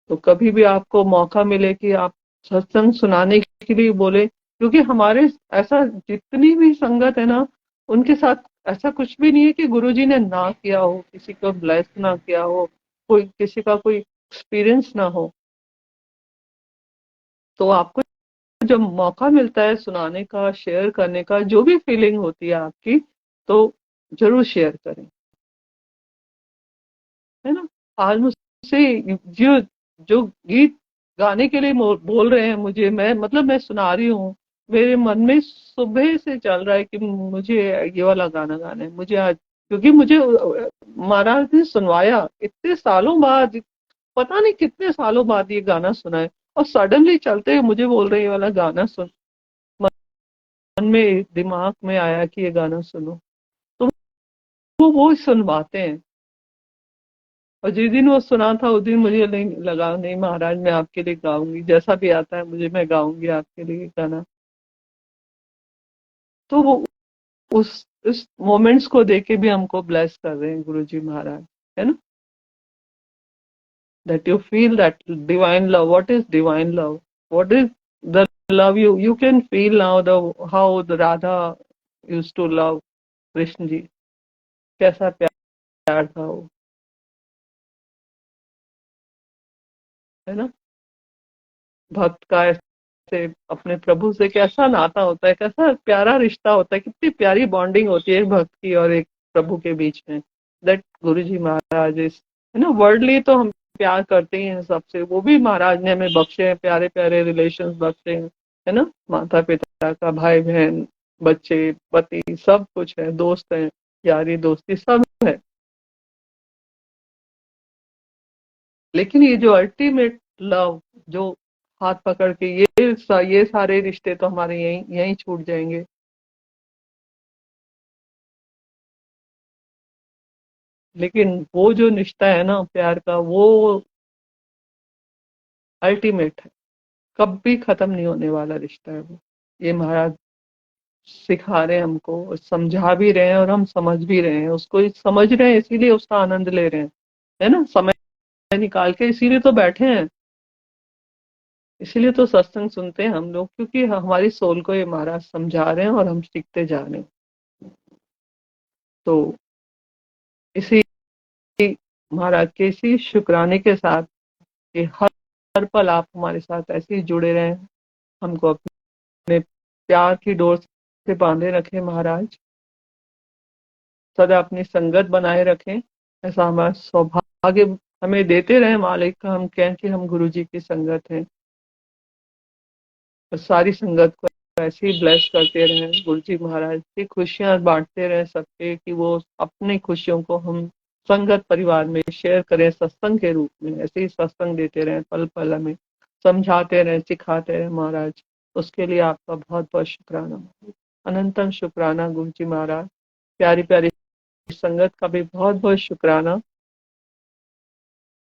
तो कभी भी आपको मौका मिले कि आप सत्संग सुनाने के लिए बोले, क्योंकि हमारे ऐसा जितनी भी संगत है ना, उनके साथ ऐसा कुछ भी नहीं है कि गुरुजी ने ना किया हो, किसी को ब्लेस ना किया हो, कोई किसी का कोई एक्सपीरियंस ना हो। तो आपको जब मौका मिलता है सुनाने का, शेयर करने का, जो भी फीलिंग होती है आपकी, तो जरूर शेयर करें, है ना। आज मुझसे जो जो गीत गाने के लिए बोल रहे हैं मुझे, मैं मतलब मैं सुना रही हूँ, मेरे मन में सुबह से चल रहा है कि मुझे ये वाला गाना गाना है मुझे आज, क्योंकि मुझे महाराज ने सुनवाया इतने सालों बाद, पता नहीं कितने सालों बाद ये गाना सुना है, और सडनली चलते हुए मुझे बोल रहे ये वाला गाना सुन। मन में दिमाग में आया कि ये गाना सुनो, तो वो सुनवाते हैं। और जिस दिन वो सुना था उस दिन मुझे नहीं लगा, नहीं महाराज मैं आपके लिए गाऊंगी, जैसा भी आता है मुझे, मैं गाऊंगी आपके लिए गाना। तो वो उस मोमेंट्स को देके भी हमको ब्लेस कर रहे हैं गुरु जी महाराज, है ना। That you feel that divine love. What is divine love? What is the love you can feel now, the how the Radha used to love Krishna ji. कैसा प्यार था वो, है ना। भक्त का ऐसे अपने प्रभु से कैसा नाता होता है, कैसा प्यारा रिश्ता होता है, कितनी प्यारी बॉन्डिंग होती है एक भक्त की और एक प्रभु के बीच में। दैट गुरु जी महाराज इस, है ना। वर्ल्डली तो हम प्यार करते ही हैं सबसे, वो भी महाराज ने हमें बख्शे हैं, प्यारे प्यारे रिलेशन बख्शे हैं, है ना। माता पिता का, भाई बहन, बच्चे, पति, सब कुछ है, दोस्त है, यारी दोस्ती सब है। लेकिन ये जो अल्टीमेट लव, जो हाथ पकड़ के ये सारे रिश्ते तो हमारे यहीं यहीं छूट जाएंगे। लेकिन वो जो रिश्ता है ना प्यार का, वो अल्टीमेट है, कभी खत्म नहीं होने वाला रिश्ता है वो। ये महाराज सिखा रहे हैं हमको, समझा भी रहे हैं, और हम समझ भी रहे हैं उसको, समझ रहे हैं इसीलिए उसका आनंद ले रहे हैं, है ना। समय निकाल के इसीलिए तो बैठे हैं, इसीलिए तो सत्संग सुनते हैं हम लोग, क्योंकि हमारी सोल को ये महाराज समझा रहे हैं और हम सीखते जा रहे हैं। तो इसी महाराज के इसी शुक्राने के साथ कि हर पल आप हमारे साथ ऐसे ही जुड़े रहें, हमको अपने प्यार की डोर से बांधे रखें महाराज, सदा अपनी संगत बनाए रखें। ऐसा हमारा सौभाग्य हमें देते रहे मालिक का, हम कहें कि हम गुरु जी की संगत हैं, और सारी संगत को ऐसे ही ब्लेस करते रहें। गुरु जी महाराज की खुशियां बांटते रहें सबके, कि वो अपनी खुशियों को हम संगत परिवार में शेयर करें सत्संग के रूप में, ऐसे ही सत्संग देते रहें, पल पल हमें समझाते रहें, सिखाते रहें महाराज। उसके लिए आपका बहुत बहुत शुक्राना, अनंतम शुक्राना गुरु जी महाराज। प्यारी प्यारी संगत का भी बहुत बहुत शुक्राना,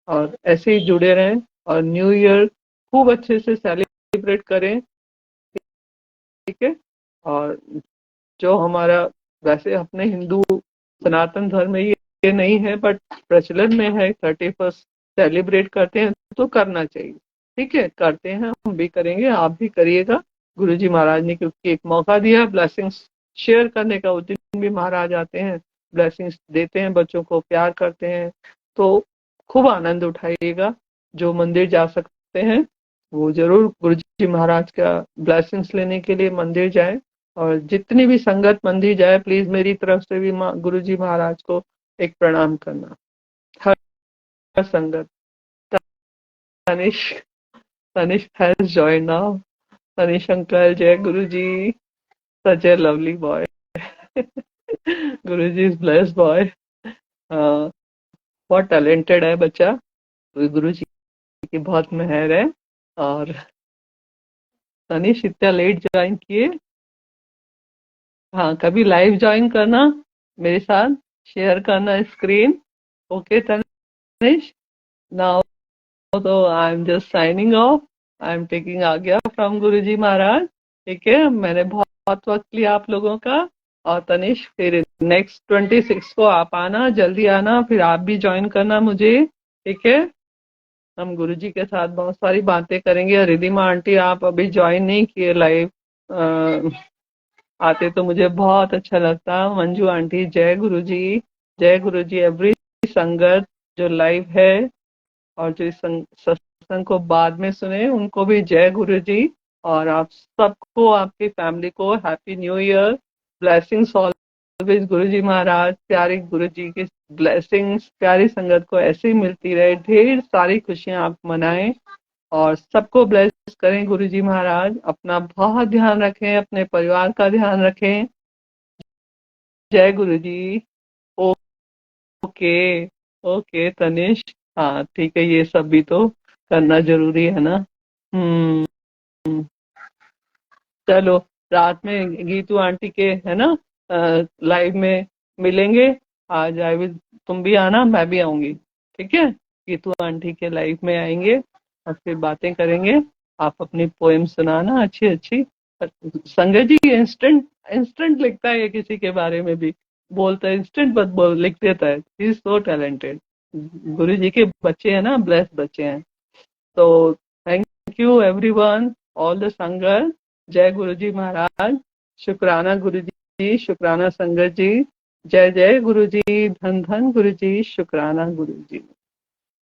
और ऐसे ही जुड़े रहें और न्यू ईयर खूब अच्छे से सेलिब्रेट करें, ठीक है। और जो हमारा वैसे अपने हिंदू सनातन धर्म में ये नहीं है, बट प्रचलन में है, 31st सेलिब्रेट करते हैं तो करना चाहिए, ठीक है। करते हैं, हम भी करेंगे, आप भी करिएगा। गुरुजी महाराज ने क्योंकि एक मौका दिया ब्लेसिंग्स शेयर करने का, उस दिन भी महाराज आते हैं, ब्लेसिंग्स देते हैं, बच्चों को प्यार करते हैं, तो खूब आनंद उठाइएगा। जो मंदिर जा सकते हैं वो जरूर गुरुजी महाराज का ब्लेसिंग्स लेने के लिए मंदिर जाए, और जितनी भी संगत मंदिर जाए प्लीज मेरी तरफ से भी गुरुजी महाराज को एक प्रणाम करना, हर संगत। Tanish Tanish has joined now. Tanish uncle, जय Guruji, such a lovely boy. Guruji is blessed boy, बहुत टैलेंटेड है बच्चा, गुरुजी की बहुत मेहर है। और तनिष इतना लेट ज्वाइन किए, हाँ कभी लाइव ज्वाइन करना मेरे साथ, शेयर करना स्क्रीन। ओके तनिष, नाउ तो I am just signing off, I am taking आज्ञा फ्रॉम गुरुजी महाराज, ठीक है। मैंने बहुत वक्त लिया आप लोगों का। और तनिष फिर नेक्स्ट 26 को आप आना, जल्दी आना, फिर आप भी ज्वाइन करना मुझे, ठीक है। हम गुरुजी के साथ बहुत सारी बातें करेंगे। और रिधिमा आंटी आप अभी ज्वाइन नहीं किए लाइव, आते तो मुझे बहुत अच्छा लगता। मंजू आंटी, जय गुरुजी, जय गुरुजी। एवरी संगत जो लाइव है और जो इस सत्संग को बाद में सुने उनको भी जय गुरुजी। और आप सबको, आपकी फैमिली को happy new year, blessings always Guruji Maharaj. प्यारे गुरुजी की ब्लेसिंग्स प्यारी संगत को ऐसे ही मिलती रहे, ढेर सारी खुशियां आप मनाएं और सबको ब्लेस करें गुरुजी महाराज। अपना बहुत ध्यान रखें, अपने परिवार का ध्यान रखें। जय गुरुजी। ओके, ओके तनिष, हाँ ठीक है, ये सब भी तो करना जरूरी है ना। हम्म, चलो रात में गीतू आंटी के है ना लाइव में मिलेंगे आज। आई विल, तुम भी आना, मैं भी आऊंगी, ठीक है। गीतू आंटी के लाइव में आएंगे और फिर बातें करेंगे। आप अपनी पोएम सुनाना अच्छी अच्छी। संजय जी इंस्टेंट इंस्टेंट लिखता है, किसी के बारे में भी बोलता है, इंस्टेंट बस बोल लिख देता है। He is so talented. गुरु जी के बच्चे हैं ना, ब्लेस बच्चे हैं। तो thank you everyone, all the संगत। जय गुरु जी महाराज, शुक्राना गुरु जी, शुक्राना संगत जी। जय जय गुरु जी, धन धन गुरु जी, शुक्राना गुरु जी।